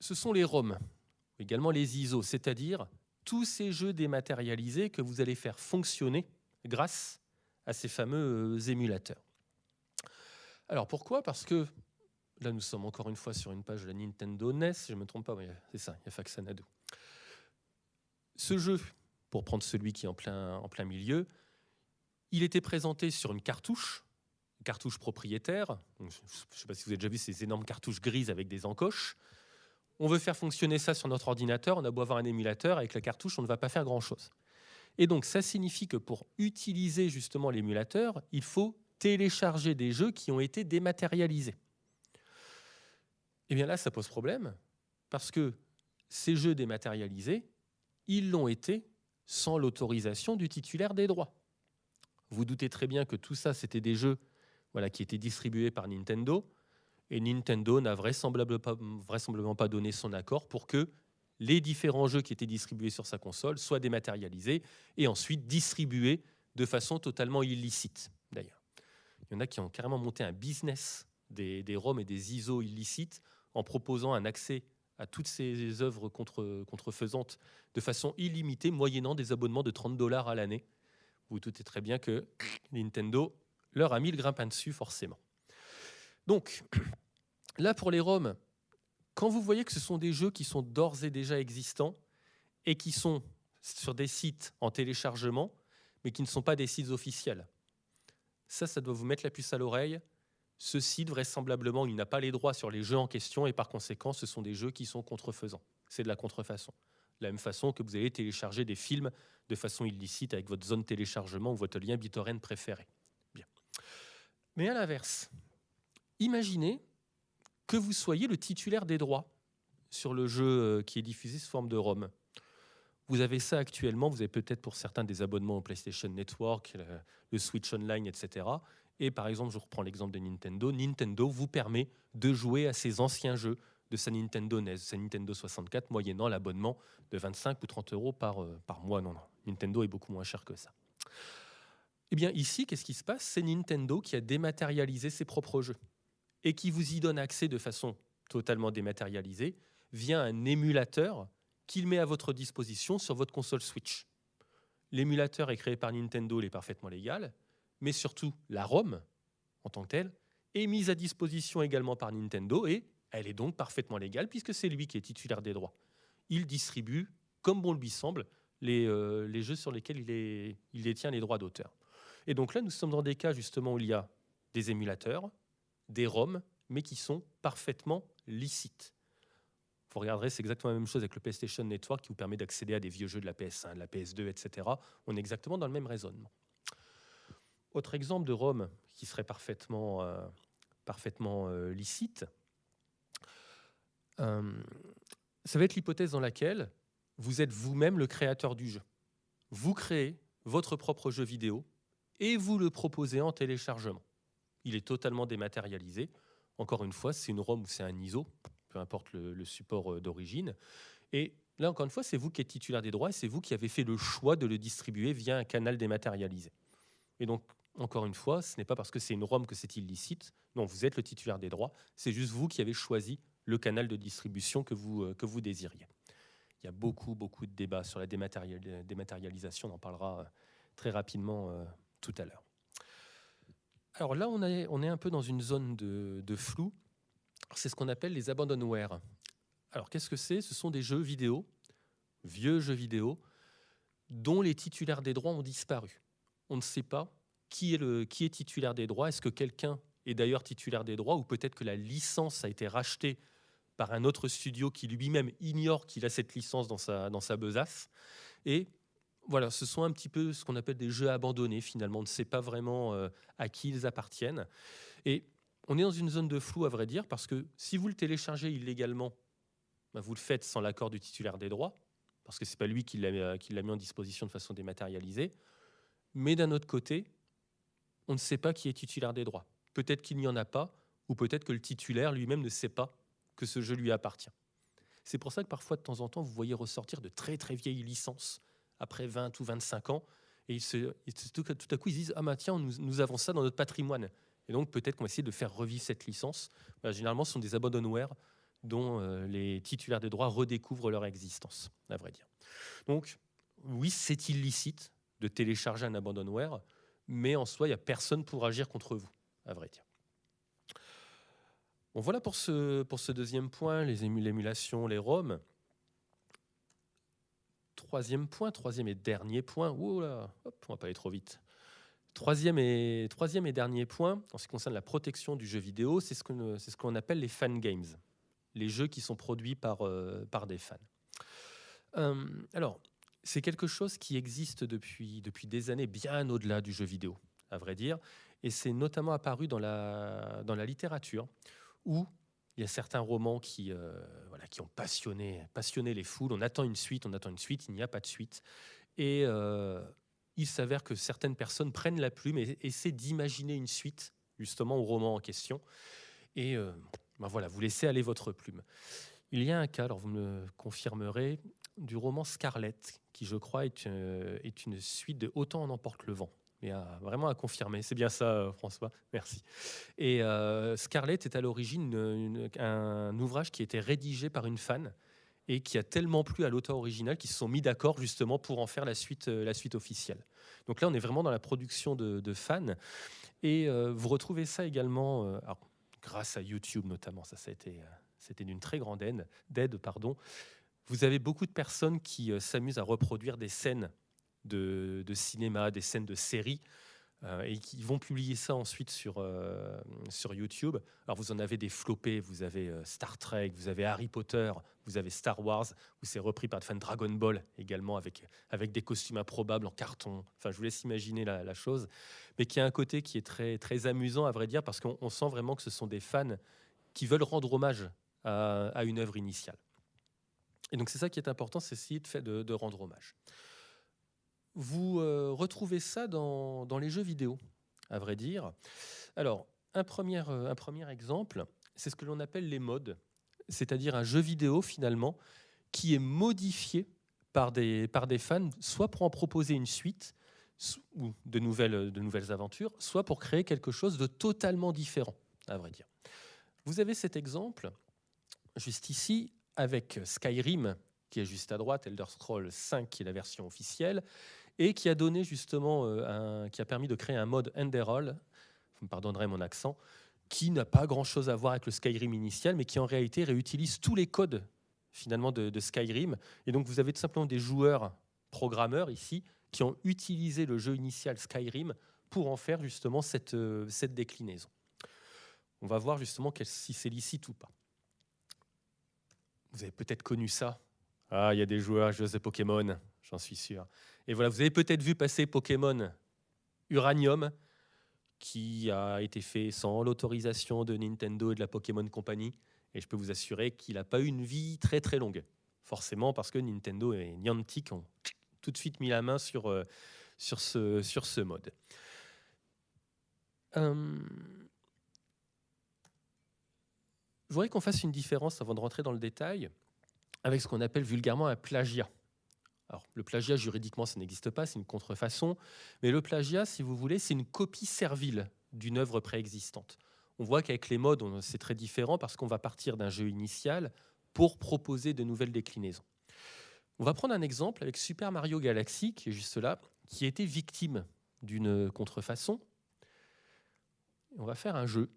ce sont les ROM, également les ISO, c'est-à-dire tous ces jeux dématérialisés que vous allez faire fonctionner grâce à ces fameux émulateurs. Alors pourquoi? Parce que là, nous sommes encore une fois sur une page de la Nintendo NES, je ne me trompe pas, oui, c'est ça, il y a Faxanadu. Ce jeu, pour prendre celui qui est en plein milieu, il était présenté sur une cartouche cartouche propriétaire. Donc, je ne sais pas si vous avez déjà vu ces énormes cartouches grises avec des encoches. On veut faire fonctionner ça sur notre ordinateur, on a beau avoir un émulateur, avec la cartouche, on ne va pas faire grand-chose. Et donc, ça signifie que pour utiliser justement l'émulateur, il faut télécharger des jeux qui ont été dématérialisés. Et bien là, ça pose problème, parce que ces jeux dématérialisés, ils l'ont été sans l'autorisation du titulaire des droits. Vous doutez très bien que tout ça, c'était des jeux qui étaient distribués par Nintendo, et Nintendo n'a vraisemblablement pas donné son accord pour que les différents jeux qui étaient distribués sur sa console soient dématérialisés et ensuite distribués de façon totalement illicite, d'ailleurs. Il y en a qui ont carrément monté un business des ROM et des ISO illicites en proposant un accès à toutes ces œuvres contrefaisantes de façon illimitée, moyennant des abonnements de $30 à l'année. Vous doutez très bien que Nintendo leur a mis le grappin dessus, forcément. Donc, là, pour les ROM, quand vous voyez que ce sont des jeux qui sont d'ores et déjà existants et qui sont sur des sites en téléchargement, mais qui ne sont pas des sites officiels, ça doit vous mettre la puce à l'oreille. Ce site, vraisemblablement, il n'a pas les droits sur les jeux en question et par conséquent, ce sont des jeux qui sont contrefaisants. C'est de la contrefaçon. De la même façon que vous allez télécharger des films de façon illicite avec votre zone téléchargement ou votre lien BitTorrent préféré. Bien. Mais à l'inverse, imaginez que vous soyez le titulaire des droits sur le jeu qui est diffusé sous forme de ROM. Vous avez ça actuellement, vous avez peut-être pour certains des abonnements au PlayStation Network, le Switch Online, etc. Et par exemple, je reprends l'exemple de Nintendo. Nintendo vous permet de jouer à ces anciens jeux de sa Nintendo NES, sa Nintendo 64, moyennant l'abonnement de 25 ou 30 € par mois. Non, Nintendo est beaucoup moins cher que ça. Eh bien ici, qu'est-ce qui se passe? C'est Nintendo qui a dématérialisé ses propres jeux et qui vous y donne accès de façon totalement dématérialisée via un émulateur qu'il met à votre disposition sur votre console Switch. L'émulateur est créé par Nintendo, il est parfaitement légal, mais surtout la ROM, en tant que telle, est mise à disposition également par Nintendo et elle est donc parfaitement légale puisque c'est lui qui est titulaire des droits. Il distribue, comme bon lui semble, les jeux sur lesquels il détient les droits d'auteur. Et donc là, nous sommes dans des cas justement où il y a des émulateurs, des ROM, mais qui sont parfaitement licites. Vous regarderez, c'est exactement la même chose avec le PlayStation Network qui vous permet d'accéder à des vieux jeux de la PS1, de la PS2, etc. On est exactement dans le même raisonnement. Autre exemple de ROM qui serait parfaitement licite, ça va être l'hypothèse dans laquelle vous êtes vous-même le créateur du jeu. Vous créez votre propre jeu vidéo et vous le proposez en téléchargement. Il est totalement dématérialisé. Encore une fois, c'est une ROM ou c'est un ISO, peu importe le support d'origine. Et là, encore une fois, c'est vous qui êtes titulaire des droits et c'est vous qui avez fait le choix de le distribuer via un canal dématérialisé. Et donc, encore une fois, ce n'est pas parce que c'est une ROM que c'est illicite. Non, vous êtes le titulaire des droits. C'est juste vous qui avez choisi le canal de distribution que vous désiriez. Il y a beaucoup de débats sur la dématérialisation. On en parlera très rapidement tout à l'heure. Alors là, on est un peu dans une zone de flou. C'est ce qu'on appelle les abandonware. Alors, qu'est-ce que c'est? Ce sont des jeux vidéo, vieux jeux vidéo, dont les titulaires des droits ont disparu. On ne sait pas qui est titulaire des droits. Est-ce que quelqu'un est d'ailleurs titulaire des droits ou peut-être que la licence a été rachetée par un autre studio qui lui-même ignore qu'il a cette licence dans sa besace. Et voilà, ce sont un petit peu ce qu'on appelle des jeux abandonnés, finalement. On ne sait pas vraiment à qui ils appartiennent. Et on est dans une zone de flou, à vrai dire, parce que si vous le téléchargez illégalement, vous le faites sans l'accord du titulaire des droits, parce que ce n'est pas lui qui l'a mis en disposition de façon dématérialisée. Mais d'un autre côté, on ne sait pas qui est titulaire des droits. Peut-être qu'il n'y en a pas, ou peut-être que le titulaire lui-même ne sait pas que ce jeu lui appartient. C'est pour ça que parfois, de temps en temps, vous voyez ressortir de très très vieilles licences après 20 ou 25 ans, et tout à coup, ils disent « Ah bah tiens, nous avons ça dans notre patrimoine ». Et donc, peut-être qu'on va essayer de faire revivre cette licence. Généralement, ce sont des abandonware dont les titulaires des droits redécouvrent leur existence, à vrai dire. Donc, oui, c'est illicite de télécharger un abandonware, mais en soi, il n'y a personne pour agir contre vous, à vrai dire. Bon, voilà pour ce deuxième point, l'émulation, les ROM. Troisième et dernier point, on va pas aller trop vite. Troisième et dernier point, en ce qui concerne la protection du jeu vidéo, c'est ce qu'on appelle les fan games, les jeux qui sont produits par des fans. Alors, c'est quelque chose qui existe depuis des années, bien au-delà du jeu vidéo, à vrai dire, et c'est notamment apparu dans la littérature, où il y a certains romans qui ont passionné les foules. On attend une suite, il n'y a pas de suite. Et il s'avère que certaines personnes prennent la plume et essaient d'imaginer une suite, justement, au roman en question. Et vous laissez aller votre plume. Il y a un cas, alors vous me le confirmerez, du roman Scarlett, qui je crois est une suite de Autant en emporte le vent. Mais vraiment à confirmer. C'est bien ça, François. Merci. Et Scarlett est à l'origine un ouvrage qui a été rédigé par une fan et qui a tellement plu à l'auteur original qu'ils se sont mis d'accord justement pour en faire la suite officielle. Donc là, on est vraiment dans la production de fans. Et vous retrouvez ça également, grâce à YouTube notamment. C'était d'une très grande aide. Vous avez beaucoup de personnes qui s'amusent à reproduire des scènes de cinéma, des scènes de séries, et qui vont publier ça ensuite sur YouTube. Alors vous en avez des flopés, vous avez Star Trek, vous avez Harry Potter, vous avez Star Wars, où c'est repris par des fans, Dragon Ball également, avec des costumes improbables en carton. Enfin, je vous laisse imaginer la chose, mais qui a un côté qui est très, très amusant, à vrai dire, parce qu'on sent vraiment que ce sont des fans qui veulent rendre hommage à une œuvre initiale. Et donc c'est ça qui est important, c'est essayer de rendre hommage. Vous retrouvez ça dans les jeux vidéo, à vrai dire. Alors, un premier exemple, c'est ce que l'on appelle les mods, c'est-à-dire un jeu vidéo finalement qui est modifié par des fans, soit pour en proposer une suite ou de nouvelles aventures, soit pour créer quelque chose de totalement différent, à vrai dire. Vous avez cet exemple, juste ici, avec Skyrim, qui est juste à droite, Elder Scrolls 5, qui est la version officielle, et qui a donné justement qui a permis de créer un mode Enderall, vous me pardonnerez mon accent, qui n'a pas grand-chose à voir avec le Skyrim initial, mais qui en réalité réutilise tous les codes finalement de Skyrim. Et donc vous avez tout simplement des joueurs programmeurs ici qui ont utilisé le jeu initial Skyrim pour en faire justement cette déclinaison. On va voir justement si c'est licite ou pas. Vous avez peut-être connu ça. Ah, il y a des joueurs joueuses de Pokémon, j'en suis sûr. Et voilà, vous avez peut-être vu passer Pokémon Uranium, qui a été fait sans l'autorisation de Nintendo et de la Pokémon Company. Et je peux vous assurer qu'il n'a pas eu une vie très très longue. Forcément, parce que Nintendo et Niantic ont tout de suite mis la main sur ce mode. Je voudrais qu'on fasse une différence avant de rentrer dans le détail avec ce qu'on appelle vulgairement un plagiat. Alors, le plagiat, juridiquement, ça n'existe pas, c'est une contrefaçon. Mais le plagiat, si vous voulez, c'est une copie servile d'une œuvre préexistante. On voit qu'avec les modes, c'est très différent parce qu'on va partir d'un jeu initial pour proposer de nouvelles déclinaisons. On va prendre un exemple avec Super Mario Galaxy, qui est juste là, qui a été victime d'une contrefaçon. On va faire un jeu.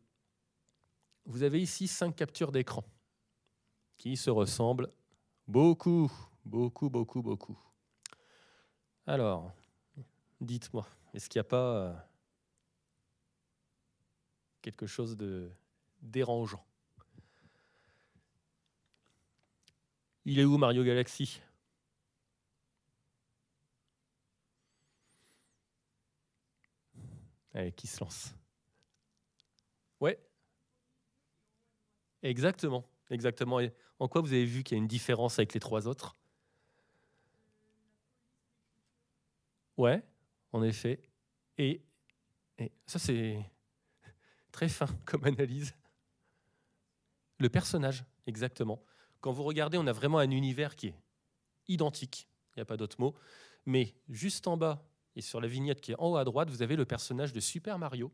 Vous avez ici 5 captures d'écran qui se ressemblent beaucoup. Alors, dites-moi, est-ce qu'il n'y a pas quelque chose de dérangeant? Il est où Mario Galaxy? Allez, qui se lance? Ouais. Exactement. Et en quoi vous avez vu qu'il y a une différence avec les 3 autres? Ouais, en effet. Et ça, c'est très fin comme analyse. Le personnage, exactement. Quand vous regardez, on a vraiment un univers qui est identique, il n'y a pas d'autre mot, mais juste en bas et sur la vignette qui est en haut à droite, vous avez le personnage de Super Mario,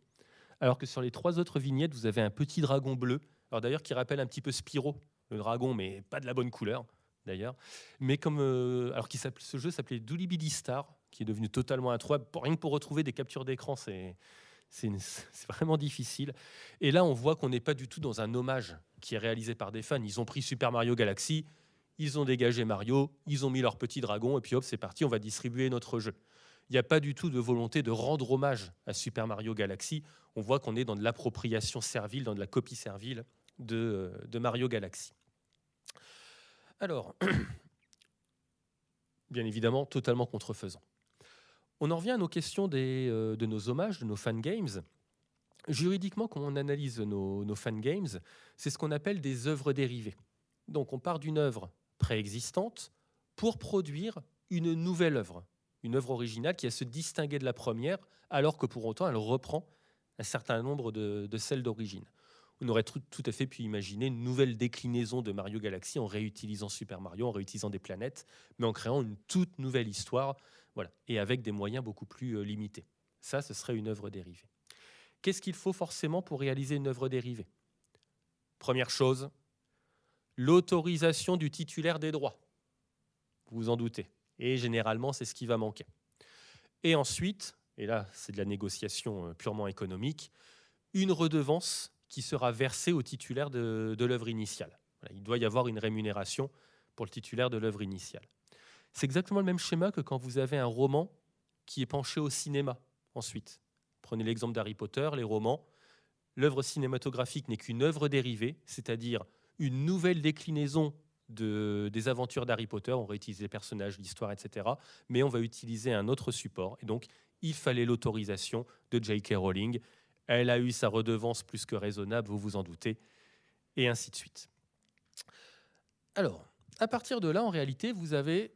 alors que sur les 3 autres vignettes, vous avez un petit dragon bleu, alors d'ailleurs qui rappelle un petit peu Spyro, le dragon, mais pas de la bonne couleur, d'ailleurs. Mais comme, ce jeu s'appelait Dooley Star, qui est devenu totalement introuvable. Rien que pour retrouver des captures d'écran, c'est vraiment difficile. Et là, on voit qu'on n'est pas du tout dans un hommage qui est réalisé par des fans. Ils ont pris Super Mario Galaxy, ils ont dégagé Mario, ils ont mis leur petit dragon, et puis hop, c'est parti, on va distribuer notre jeu. Il n'y a pas du tout de volonté de rendre hommage à Super Mario Galaxy. On voit qu'on est dans de l'appropriation servile, dans de la copie servile de Mario Galaxy. Alors, bien évidemment, totalement contrefaisant. On en revient à nos questions de nos hommages, de nos fan games. Juridiquement, quand on analyse nos fan games, c'est ce qu'on appelle des œuvres dérivées. Donc, on part d'une œuvre préexistante pour produire une nouvelle œuvre, une œuvre originale qui a se distinguer de la première, alors que pour autant, elle reprend un certain nombre de celles d'origine. On aurait tout à fait pu imaginer une nouvelle déclinaison de Mario Galaxy en réutilisant Super Mario, en réutilisant des planètes, mais en créant une toute nouvelle histoire, voilà, et avec des moyens beaucoup plus limités. Ça, ce serait une œuvre dérivée. Qu'est-ce qu'il faut forcément pour réaliser une œuvre dérivée? Première chose, l'autorisation du titulaire des droits. Vous vous en doutez. Et généralement, c'est ce qui va manquer. Et ensuite, et là, c'est de la négociation purement économique, une redevance qui sera versée au titulaire de l'œuvre initiale. Voilà, il doit y avoir une rémunération pour le titulaire de l'œuvre initiale. C'est exactement le même schéma que quand vous avez un roman qui est penché au cinéma ensuite. Prenez l'exemple d'Harry Potter, les romans. L'œuvre cinématographique n'est qu'une œuvre dérivée, c'est-à-dire une nouvelle déclinaison des aventures d'Harry Potter. On réutilise les personnages, l'histoire, etc. Mais on va utiliser un autre support. Et donc, il fallait l'autorisation de J.K. Rowling. Elle a eu sa redevance plus que raisonnable, vous vous en doutez, et ainsi de suite. Alors, à partir de là, en réalité, vous avez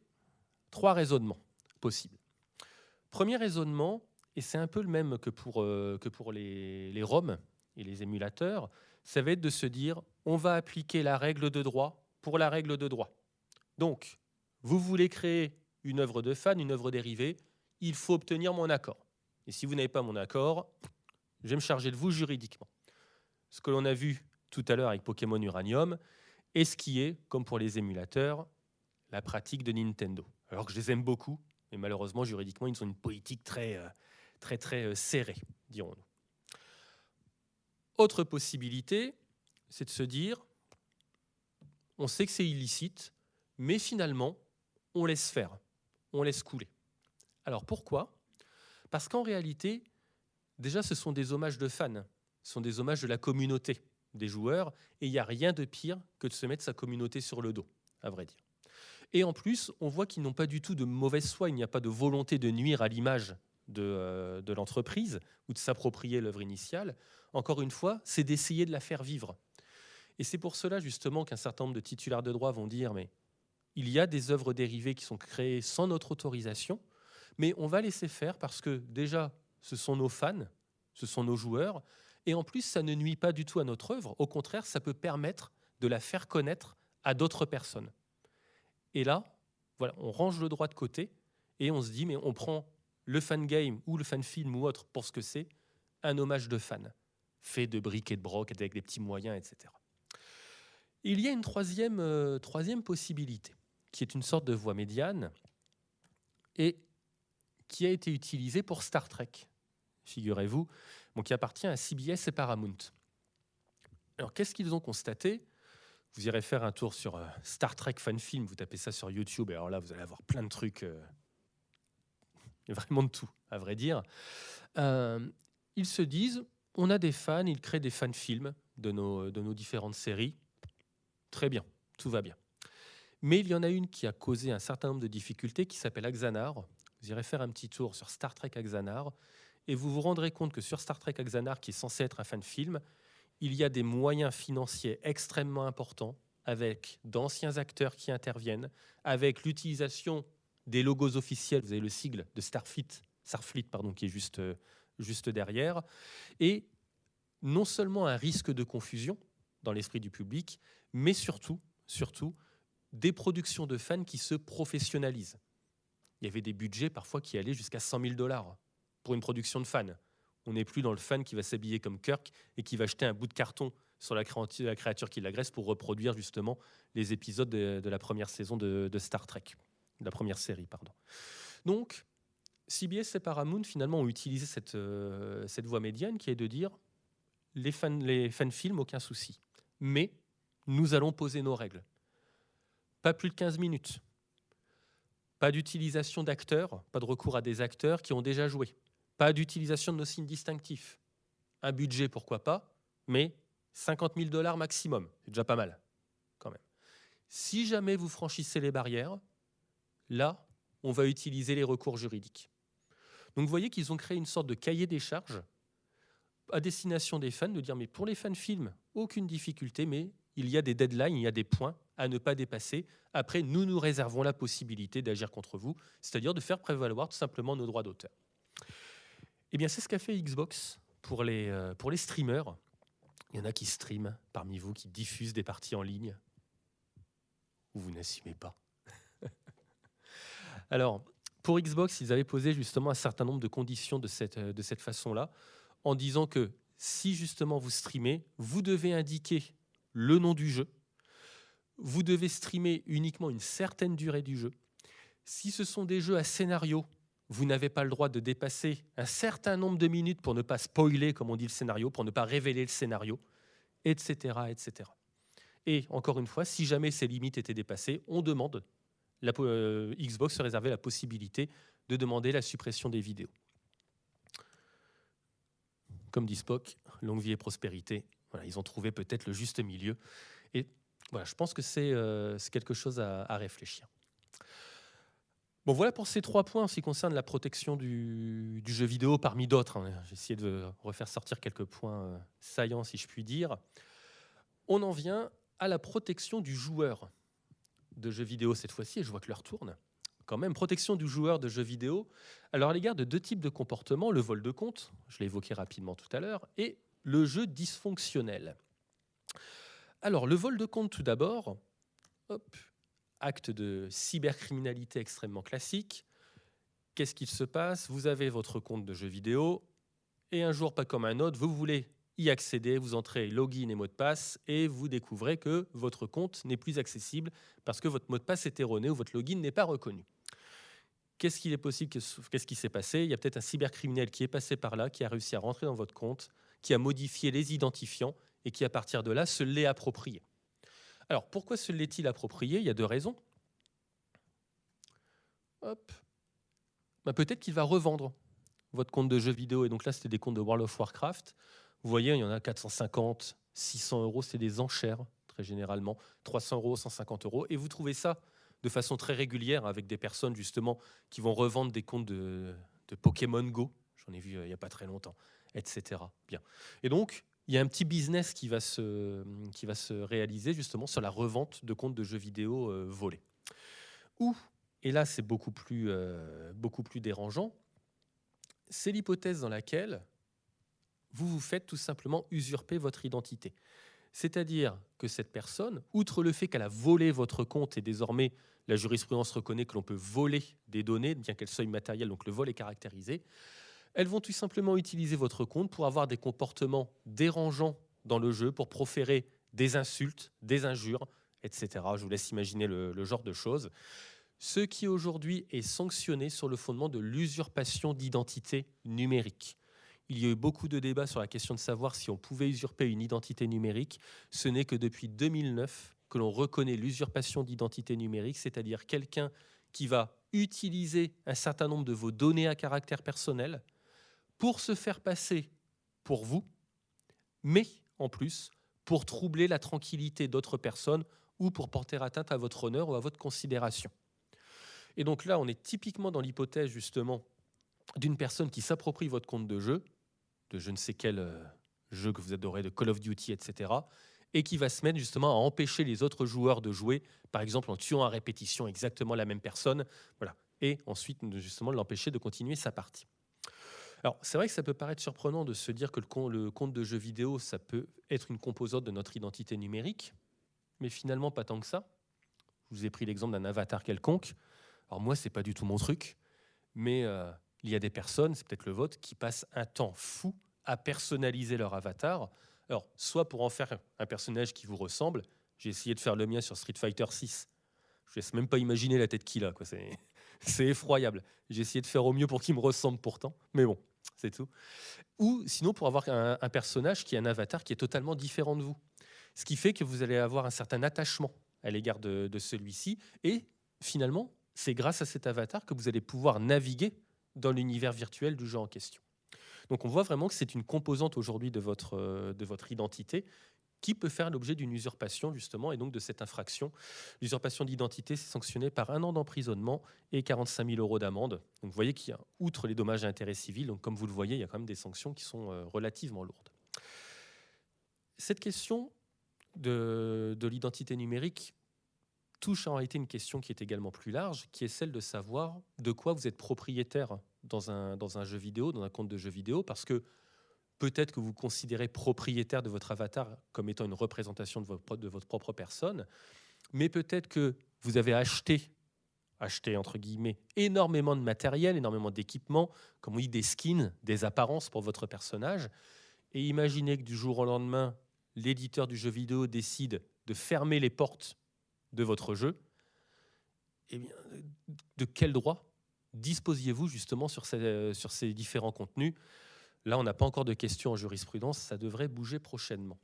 3 raisonnements possibles. Premier raisonnement, et c'est un peu le même que pour les ROM et les émulateurs, ça va être de se dire, on va appliquer la règle de droit pour la règle de droit. Donc, vous voulez créer une œuvre de fan, une œuvre dérivée, il faut obtenir mon accord. Et si vous n'avez pas mon accord, je vais me charger de vous juridiquement. Ce que l'on a vu tout à l'heure avec Pokémon Uranium, et ce qui est, comme pour les émulateurs, la pratique de Nintendo. Alors que je les aime beaucoup, mais malheureusement, juridiquement, ils ont une politique très serrée, dirons-nous. Autre possibilité, c'est de se dire, on sait que c'est illicite, mais finalement, on laisse faire, on laisse couler. Alors pourquoi? Parce qu'en réalité, déjà, ce sont des hommages de fans, ce sont des hommages de la communauté des joueurs, et il n'y a rien de pire que de se mettre sa communauté sur le dos, à vrai dire. Et en plus, on voit qu'ils n'ont pas du tout de mauvaise foi, il n'y a pas de volonté de nuire à l'image de l'entreprise ou de s'approprier l'œuvre initiale. Encore une fois, c'est d'essayer de la faire vivre. Et c'est pour cela justement qu'un certain nombre de titulaires de droit vont dire mais il y a des œuvres dérivées qui sont créées sans notre autorisation, mais on va laisser faire parce que déjà, ce sont nos fans, ce sont nos joueurs, et en plus, ça ne nuit pas du tout à notre œuvre. Au contraire, ça peut permettre de la faire connaître à d'autres personnes. Et là, voilà, on range le droit de côté et on se dit, mais on prend le fan game ou le fan film ou autre pour ce que c'est, un hommage de fan, fait de briques et de broc avec des petits moyens, etc. Il y a une troisième possibilité, qui est une sorte de voie médiane et qui a été utilisée pour Star Trek, figurez-vous, bon, qui appartient à CBS et Paramount. Alors, qu'est-ce qu'ils ont constaté? Vous irez faire un tour sur Star Trek fan film, vous tapez ça sur YouTube, et alors là, vous allez avoir plein de trucs, il y a vraiment de tout, à vrai dire. Ils se disent, on a des fans, ils créent des fan films de nos différentes séries. Très bien, tout va bien. Mais il y en a une qui a causé un certain nombre de difficultés, qui s'appelle Axanar. Vous irez faire un petit tour sur Star Trek Axanar, et vous vous rendrez compte que sur Star Trek Axanar, qui est censé être un fan film, il y a des moyens financiers extrêmement importants, avec d'anciens acteurs qui interviennent, avec l'utilisation des logos officiels. Vous avez le sigle de Starfleet pardon, qui est juste derrière. Et non seulement un risque de confusion dans l'esprit du public, mais surtout, des productions de fans qui se professionnalisent. Il y avait des budgets parfois qui allaient jusqu'à 100 000 $ pour une production de fans. On n'est plus dans le fan qui va s'habiller comme Kirk et qui va jeter un bout de carton sur la créature qui l'agresse pour reproduire justement les épisodes de la première saison de Star Trek, de la première série, pardon. Donc, CBS et Paramount finalement ont utilisé cette voie médiane qui est de dire les fan films, aucun souci. Mais nous allons poser nos règles. Pas plus de 15 minutes. Pas d'utilisation d'acteurs, pas de recours à des acteurs qui ont déjà joué. Pas d'utilisation de nos signes distinctifs. Un budget, pourquoi pas, mais 50 000 $ maximum. C'est déjà pas mal, quand même. Si jamais vous franchissez les barrières, là, on va utiliser les recours juridiques. Donc vous voyez qu'ils ont créé une sorte de cahier des charges à destination des fans, de dire mais pour les fans films, aucune difficulté, mais il y a des deadlines, il y a des points à ne pas dépasser. Après, nous réservons la possibilité d'agir contre vous, c'est-à-dire de faire prévaloir tout simplement nos droits d'auteur. Eh bien, c'est ce qu'a fait Xbox pour les streamers. Il y en a qui streament parmi vous, qui diffusent des parties en ligne, où vous n'assumez pas. Alors, pour Xbox, ils avaient posé justement un certain nombre de conditions de cette façon-là, en disant que si justement vous streamez, vous devez indiquer le nom du jeu, vous devez streamer uniquement une certaine durée du jeu. Si ce sont des jeux à scénario, vous n'avez pas le droit de dépasser un certain nombre de minutes pour ne pas spoiler, comme on dit, le scénario, pour ne pas révéler le scénario, etc., etc. Et encore une fois, si jamais ces limites étaient dépassées, on demande, Xbox se réservait la possibilité de demander la suppression des vidéos. Comme dit Spock, longue vie et prospérité. Voilà, ils ont trouvé peut-être le juste milieu. Et voilà, je pense que c'est quelque chose à réfléchir. Bon, voilà pour ces 3 points en ce qui concerne la protection du jeu vidéo parmi d'autres. Hein. J'ai essayé de refaire sortir quelques points saillants, si je puis dire. On en vient à la protection du joueur de jeux vidéo cette fois-ci, et je vois que l'heure tourne. Quand même, protection du joueur de jeux vidéo. Alors, à l'égard de 2 types de comportements, le vol de compte, je l'ai évoqué rapidement tout à l'heure, et le jeu dysfonctionnel. Alors, le vol de compte tout d'abord, acte de cybercriminalité extrêmement classique. Qu'est-ce qu'il se passe? Vous avez votre compte de jeu vidéo, et un jour, pas comme un autre, vous voulez y accéder, vous entrez login et mot de passe et vous découvrez que votre compte n'est plus accessible parce que votre mot de passe est erroné ou votre login n'est pas reconnu. Qu'est-ce qu'il est possible, qu'est-ce qui s'est passé? Il y a peut-être un cybercriminel qui est passé par là, qui a réussi à rentrer dans votre compte, qui a modifié les identifiants et qui, à partir de là, se l'est approprié. Alors, pourquoi se l'est-il approprié? Il y a 2 raisons. Peut-être qu'il va revendre votre compte de jeu vidéo. Et donc là, c'était des comptes de World of Warcraft. Vous voyez, il y en a 450, 600 €, c'est des enchères, très généralement. 300 €, 150 €. Et vous trouvez ça de façon très régulière avec des personnes, justement, qui vont revendre des comptes de Pokémon Go. J'en ai vu il n'y a pas très longtemps, etc. Bien. Et donc, il y a un petit business qui va se réaliser, justement, sur la revente de comptes de jeux vidéo volés. Et là, c'est beaucoup plus dérangeant, c'est l'hypothèse dans laquelle vous vous faites tout simplement usurper votre identité. C'est-à-dire que cette personne, outre le fait qu'elle a volé votre compte, et désormais la jurisprudence reconnaît que l'on peut voler des données, bien qu'elles soient immatérielles, donc le vol est caractérisé, elles vont tout simplement utiliser votre compte pour avoir des comportements dérangeants dans le jeu, pour proférer des insultes, des injures, etc. Je vous laisse imaginer le genre de choses. Ce qui aujourd'hui est sanctionné sur le fondement de l'usurpation d'identité numérique. Il y a eu beaucoup de débats sur la question de savoir si on pouvait usurper une identité numérique. Ce n'est que depuis 2009 que l'on reconnaît l'usurpation d'identité numérique, c'est-à-dire quelqu'un qui va utiliser un certain nombre de vos données à caractère personnel pour se faire passer pour vous, mais en plus pour troubler la tranquillité d'autres personnes ou pour porter atteinte à votre honneur ou à votre considération. Et donc là, on est typiquement dans l'hypothèse justement d'une personne qui s'approprie votre compte de jeu, de je ne sais quel jeu que vous adorez, de Call of Duty, etc., et qui va se mettre justement à empêcher les autres joueurs de jouer, par exemple en tuant à répétition exactement la même personne, voilà, et ensuite justement de l'empêcher de continuer sa partie. Alors c'est vrai que ça peut paraître surprenant de se dire que le compte de jeu vidéo, ça peut être une composante de notre identité numérique, mais finalement pas tant que ça. Je vous ai pris l'exemple d'un avatar quelconque. Alors moi, c'est pas du tout mon truc, mais il y a des personnes, c'est peut-être le vôtre, qui passent un temps fou à personnaliser leur avatar. Alors, soit pour en faire un personnage qui vous ressemble, j'ai essayé de faire le mien sur Street Fighter 6. Je ne laisse même pas imaginer la tête qu'il a, quoi. C'est effroyable. J'ai essayé de faire au mieux pour qu'il me ressemble pourtant, mais bon, c'est tout. Ou sinon pour avoir un personnage qui est un avatar qui est totalement différent de vous. Ce qui fait que vous allez avoir un certain attachement à l'égard de celui-ci, et finalement, c'est grâce à cet avatar que vous allez pouvoir naviguer dans l'univers virtuel du jeu en question. Donc on voit vraiment que c'est une composante aujourd'hui de votre identité qui peut faire l'objet d'une usurpation, justement, et donc de cette infraction. L'usurpation d'identité, c'est sanctionné par 1 an d'emprisonnement et 45 000 € d'amende. Donc vous voyez qu'il y a, outre les dommages et intérêts civils, donc comme vous le voyez, il y a quand même des sanctions qui sont relativement lourdes. Cette question de l'identité numérique touche en réalité une question qui est également plus large, qui est celle de savoir de quoi vous êtes propriétaire dans un jeu vidéo, dans un compte de jeu vidéo, parce que peut-être que vous considérez propriétaire de votre avatar comme étant une représentation de votre propre personne, mais peut-être que vous avez acheté entre guillemets, énormément de matériel, énormément d'équipements, comme on dit, des skins, des apparences pour votre personnage, et imaginez que du jour au lendemain, l'éditeur du jeu vidéo décide de fermer les portes de votre jeu. Eh bien, de quel droit disposiez-vous justement sur ces différents contenus? Là, on n'a pas encore de questions en jurisprudence, ça devrait bouger prochainement.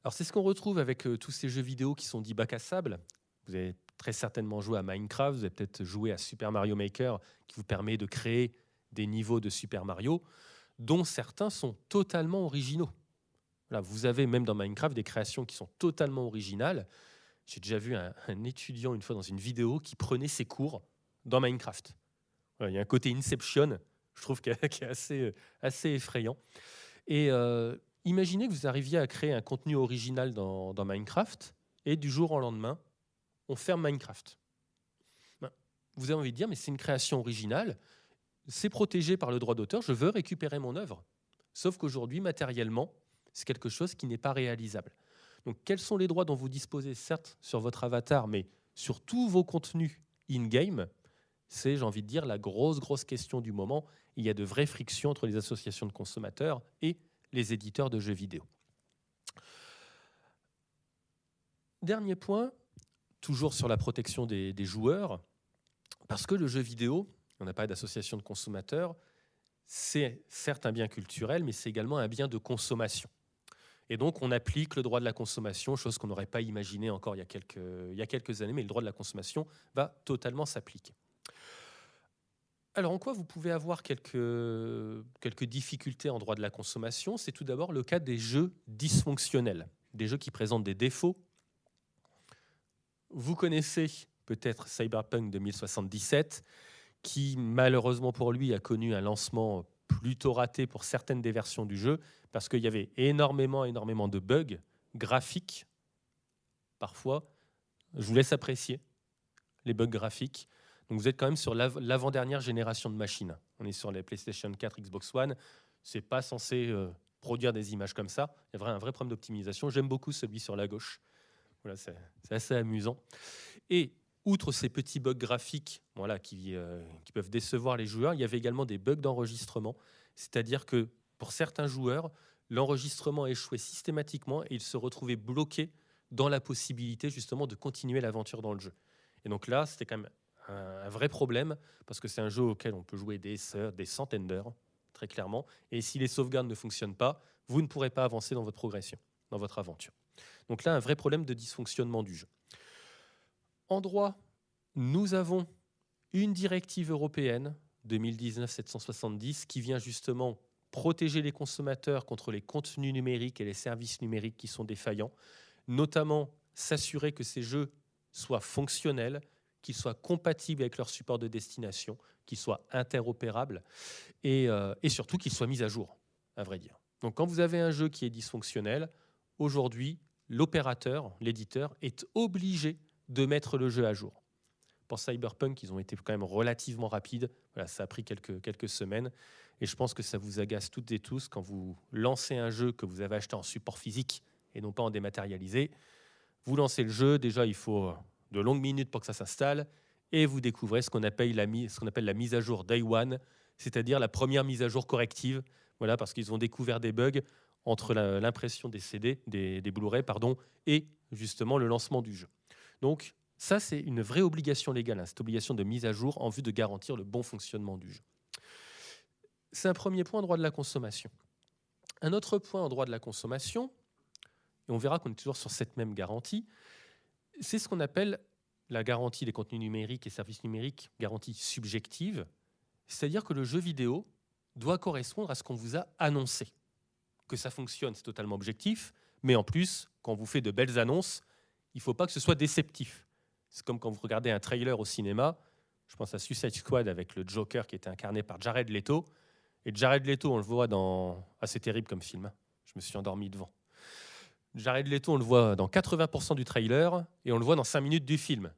Alors, c'est ce qu'on retrouve avec tous ces jeux vidéo qui sont dits bac à sable. Vous avez très certainement joué à Minecraft, vous avez peut-être joué à Super Mario Maker, qui vous permet de créer des niveaux de Super Mario, dont certains sont totalement originaux. Là, vous avez même dans Minecraft des créations qui sont totalement originales. J'ai déjà vu un étudiant une fois dans une vidéo qui prenait ses cours dans Minecraft. Voilà, il y a un côté Inception, je trouve, qui est assez effrayant. Et imaginez que vous arriviez à créer un contenu original dans Minecraft et du jour au lendemain, on ferme Minecraft. Ben, vous avez envie de dire, mais c'est une création originale, c'est protégé par le droit d'auteur, je veux récupérer mon œuvre. Sauf qu'aujourd'hui, matériellement, c'est quelque chose qui n'est pas réalisable. Donc, quels sont les droits dont vous disposez, certes, sur votre avatar, mais sur tous vos contenus in-game? C'est, j'ai envie de dire, la grosse question du moment. Il y a de vraies frictions entre les associations de consommateurs et les éditeurs de jeux vidéo. Dernier point, toujours sur la protection des joueurs, parce que le jeu vidéo, on n'a pas d'association de consommateurs, c'est certes un bien culturel, mais c'est également un bien de consommation. Et donc, on applique le droit de la consommation, chose qu'on n'aurait pas imaginé encore il y a quelques années, mais le droit de la consommation va totalement s'appliquer. Alors, en quoi vous pouvez avoir quelques difficultés en droit de la consommation? C'est tout d'abord le cas des jeux dysfonctionnels, des jeux qui présentent des défauts. Vous connaissez peut-être Cyberpunk 2077, qui malheureusement pour lui a connu un lancement plutôt raté pour certaines des versions du jeu, parce qu'il y avait énormément de bugs graphiques. Parfois, je vous laisse apprécier les bugs graphiques. Donc vous êtes quand même sur l'avant-dernière génération de machines. On est sur les PlayStation 4, Xbox One. C'est pas censé produire des images comme ça. Il y a un vrai problème d'optimisation. J'aime beaucoup celui sur la gauche. Voilà, c'est assez amusant. Et outre ces petits bugs graphiques qui peuvent décevoir les joueurs, il y avait également des bugs d'enregistrement. C'est-à-dire que pour certains joueurs, l'enregistrement échouait systématiquement et ils se retrouvaient bloqués dans la possibilité justement de continuer l'aventure dans le jeu. Et donc là, c'était quand même un vrai problème parce que c'est un jeu auquel on peut jouer des centaines d'heures, très clairement. Et si les sauvegardes ne fonctionnent pas, vous ne pourrez pas avancer dans votre progression, dans votre aventure. Donc là, un vrai problème de dysfonctionnement du jeu. En droit, nous avons une directive européenne 2019-770 qui vient justement protéger les consommateurs contre les contenus numériques et les services numériques qui sont défaillants, notamment s'assurer que ces jeux soient fonctionnels, qu'ils soient compatibles avec leur support de destination, qu'ils soient interopérables et surtout qu'ils soient mis à jour, à vrai dire. Donc quand vous avez un jeu qui est dysfonctionnel, aujourd'hui, l'opérateur, l'éditeur, est obligé de mettre le jeu à jour. Pour Cyberpunk, ils ont été quand même relativement rapides. Voilà, ça a pris quelques semaines. Et je pense que ça vous agace toutes et tous quand vous lancez un jeu que vous avez acheté en support physique et non pas en dématérialisé. Vous lancez le jeu, déjà il faut de longues minutes pour que ça s'installe et vous découvrez ce qu'on appelle la mise à jour Day One, c'est-à-dire la première mise à jour corrective. Voilà, parce qu'ils ont découvert des bugs entre l'impression des CD, des Blu-ray, et justement le lancement du jeu. Donc, ça, c'est une vraie obligation légale, cette obligation de mise à jour en vue de garantir le bon fonctionnement du jeu. C'est un premier point en droit de la consommation. Un autre point en droit de la consommation, et on verra qu'on est toujours sur cette même garantie, c'est ce qu'on appelle la garantie des contenus numériques et services numériques, garantie subjective, c'est-à-dire que le jeu vidéo doit correspondre à ce qu'on vous a annoncé. Que ça fonctionne, c'est totalement objectif, mais en plus, quand on vous fait de belles annonces, il ne faut pas que ce soit déceptif. C'est comme quand vous regardez un trailer au cinéma, je pense à Suicide Squad avec le Joker qui était incarné par Jared Leto, et Jared Leto, on le voit dans... assez terrible comme film, hein. Je me suis endormi devant. Jared Leto, on le voit dans 80% du trailer, et on le voit dans 5 minutes du film.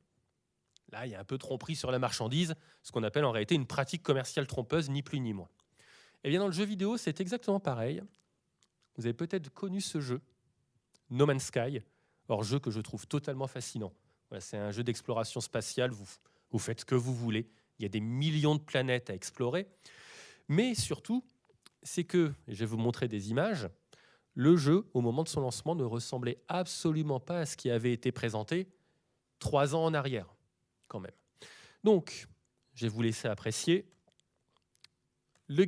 Là, il y a un peu tromperie sur la marchandise, ce qu'on appelle en réalité une pratique commerciale trompeuse, ni plus ni moins. Et bien dans le jeu vidéo, c'est exactement pareil. Vous avez peut-être connu ce jeu, No Man's Sky, hors jeu que je trouve totalement fascinant. Voilà, c'est un jeu d'exploration spatiale, vous faites ce que vous voulez, il y a des millions de planètes à explorer, mais surtout, c'est que, et je vais vous montrer des images, le jeu, au moment de son lancement, ne ressemblait absolument pas à ce qui avait été présenté 3 ans en arrière, quand même. Donc, je vais vous laisser apprécier le...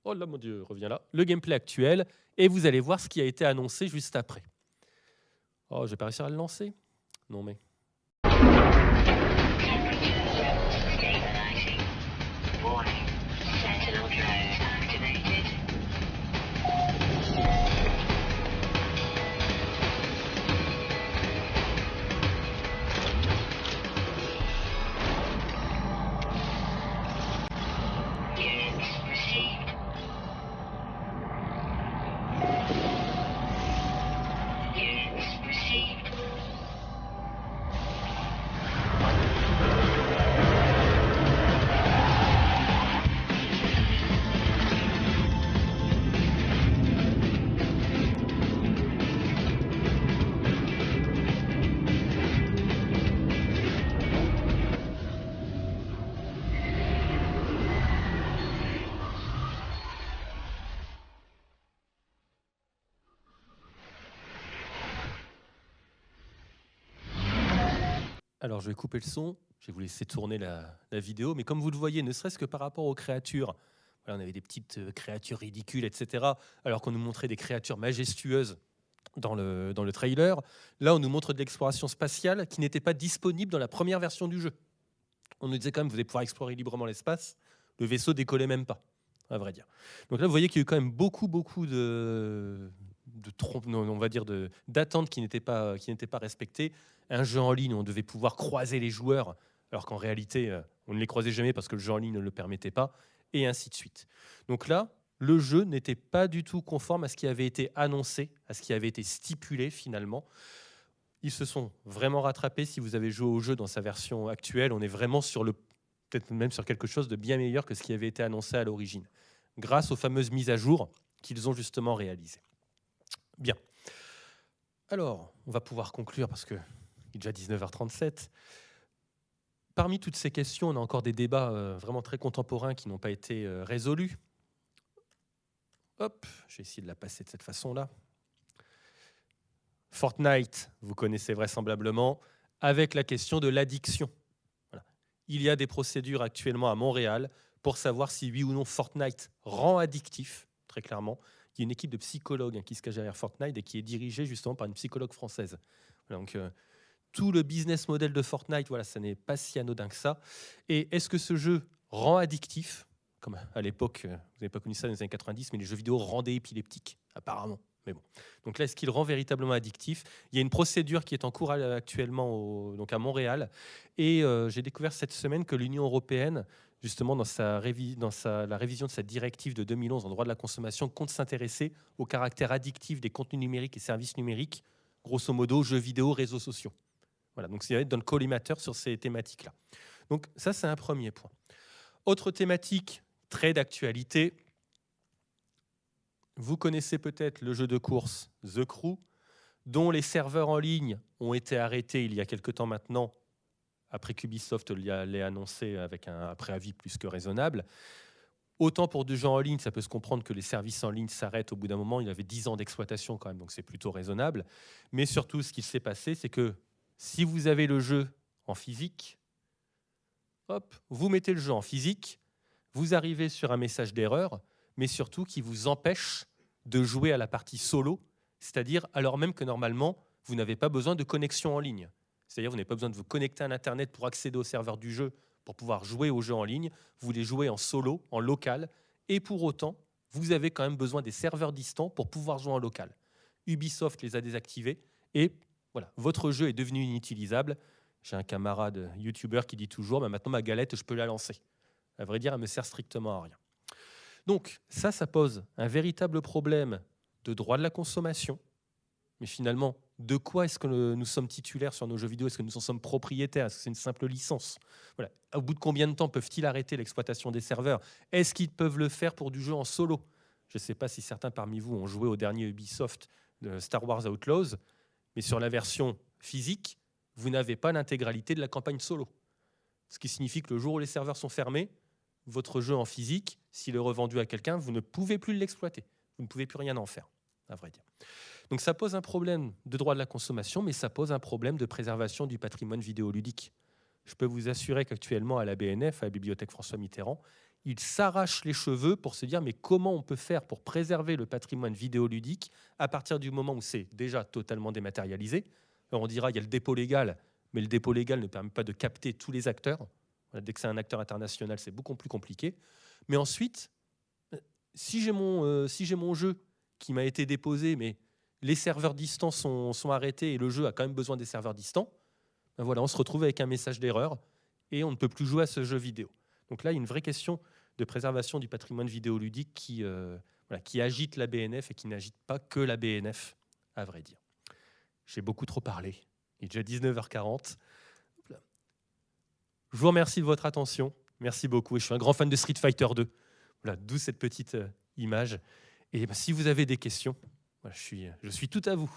Oh là, mon Dieu, reviens là. Le gameplay actuel, et vous allez voir ce qui a été annoncé juste après. Oh, je vais pas réussir à le lancer. Non, mais... Alors, je vais couper le son, je vais vous laisser tourner la vidéo, mais comme vous le voyez, ne serait-ce que par rapport aux créatures, voilà, on avait des petites créatures ridicules, etc., alors qu'on nous montrait des créatures majestueuses dans le trailer. Là, on nous montre de l'exploration spatiale qui n'était pas disponible dans la première version du jeu. On nous disait quand même, vous allez pouvoir explorer librement l'espace, le vaisseau décollait même pas, à vrai dire. Donc là, vous voyez qu'il y a eu quand même beaucoup on va dire d'attentes qui n'étaient pas respectées. Un jeu en ligne où on devait pouvoir croiser les joueurs, alors qu'en réalité, on ne les croisait jamais parce que le jeu en ligne ne le permettait pas, et ainsi de suite. Donc là, le jeu n'était pas du tout conforme à ce qui avait été annoncé, à ce qui avait été stipulé finalement. Ils se sont vraiment rattrapés. Si vous avez joué au jeu dans sa version actuelle, on est vraiment peut-être même sur quelque chose de bien meilleur que ce qui avait été annoncé à l'origine, grâce aux fameuses mises à jour qu'ils ont justement réalisées. Bien. Alors, on va pouvoir conclure parce qu'il est déjà 19h37. Parmi toutes ces questions, on a encore des débats vraiment très contemporains qui n'ont pas été résolus. Hop, je vais essayer de la passer de cette façon-là. Fortnite, vous connaissez vraisemblablement, avec la question de l'addiction. Voilà. Il y a des procédures actuellement à Montréal pour savoir si oui ou non Fortnite rend addictif, très clairement. Il y a une équipe de psychologues qui se cache derrière Fortnite et qui est dirigée justement par une psychologue française. Voilà, donc, tout le business model de Fortnite, voilà, ça n'est pas si anodin que ça. Et est-ce que ce jeu rend addictif? Comme à l'époque, vous n'avez pas connu ça dans les années 90, mais les jeux vidéo rendaient épileptiques, apparemment. Mais bon. Donc là, est-ce qu'il rend véritablement addictif? Il y a une procédure qui est en cours actuellement donc à Montréal. Et j'ai découvert cette semaine que l'Union européenne, justement dans la révision de sa directive de 2011 en droit de la consommation, compte s'intéresser au caractère addictif des contenus numériques et services numériques, grosso modo jeux vidéo, réseaux sociaux. Voilà, donc c'est dans le collimateur sur ces thématiques-là. Donc ça, c'est un premier point. Autre thématique très d'actualité, vous connaissez peut-être le jeu de course The Crew, dont les serveurs en ligne ont été arrêtés il y a quelque temps maintenant, après qu'Ubisoft l'ait annoncé avec un préavis plus que raisonnable. Autant pour du jeu en ligne, ça peut se comprendre que les services en ligne s'arrêtent au bout d'un moment. Il y avait 10 ans d'exploitation quand même, donc c'est plutôt raisonnable. Mais surtout, ce qui s'est passé, c'est que si vous avez le jeu en physique, hop, vous mettez le jeu en physique, vous arrivez sur un message d'erreur, mais surtout qui vous empêche de jouer à la partie solo, c'est-à-dire alors même que normalement, vous n'avez pas besoin de connexion en ligne. C'est-à-dire vous n'avez pas besoin de vous connecter à Internet pour accéder au serveur du jeu, pour pouvoir jouer au jeu en ligne. Vous voulez jouer en solo, en local, et pour autant, vous avez quand même besoin des serveurs distants pour pouvoir jouer en local. Ubisoft les a désactivés et voilà, votre jeu est devenu inutilisable. J'ai un camarade YouTuber qui dit toujours bah, maintenant ma galette, je peux la lancer. À vrai dire, elle me sert strictement à rien. Donc ça pose un véritable problème de droit de la consommation. Mais finalement, de quoi est-ce que nous sommes titulaires sur nos jeux vidéo? Est-ce que nous en sommes propriétaires? Est-ce que c'est une simple licence? Voilà. Au bout de combien de temps peuvent-ils arrêter l'exploitation des serveurs? Est-ce qu'ils peuvent le faire pour du jeu en solo? Je ne sais pas si certains parmi vous ont joué au dernier Ubisoft de Star Wars Outlaws, mais sur la version physique, vous n'avez pas l'intégralité de la campagne solo. Ce qui signifie que le jour où les serveurs sont fermés, votre jeu en physique, s'il est revendu à quelqu'un, vous ne pouvez plus l'exploiter. Vous ne pouvez plus rien en faire, à vrai dire. Donc ça pose un problème de droit de la consommation, mais ça pose un problème de préservation du patrimoine vidéoludique. Je peux vous assurer qu'actuellement, à la BNF, à la Bibliothèque François Mitterrand, ils s'arrachent les cheveux pour se dire mais comment on peut faire pour préserver le patrimoine vidéoludique à partir du moment où c'est déjà totalement dématérialisé. Alors on dira il y a le dépôt légal, mais le dépôt légal ne permet pas de capter tous les acteurs. Dès que c'est un acteur international, c'est beaucoup plus compliqué. Mais ensuite, si j'ai mon jeu qui m'a été déposé, mais les serveurs distants sont arrêtés et le jeu a quand même besoin des serveurs distants, ben voilà, on se retrouve avec un message d'erreur et on ne peut plus jouer à ce jeu vidéo. Donc là, il y a une vraie question de préservation du patrimoine vidéoludique qui agite la BNF et qui n'agite pas que la BNF, à vrai dire. J'ai beaucoup trop parlé. Il est déjà 19h40. Je vous remercie de votre attention. Merci beaucoup. Et je suis un grand fan de Street Fighter 2. Voilà, d'où cette petite image. Et si vous avez des questions, je suis tout à vous.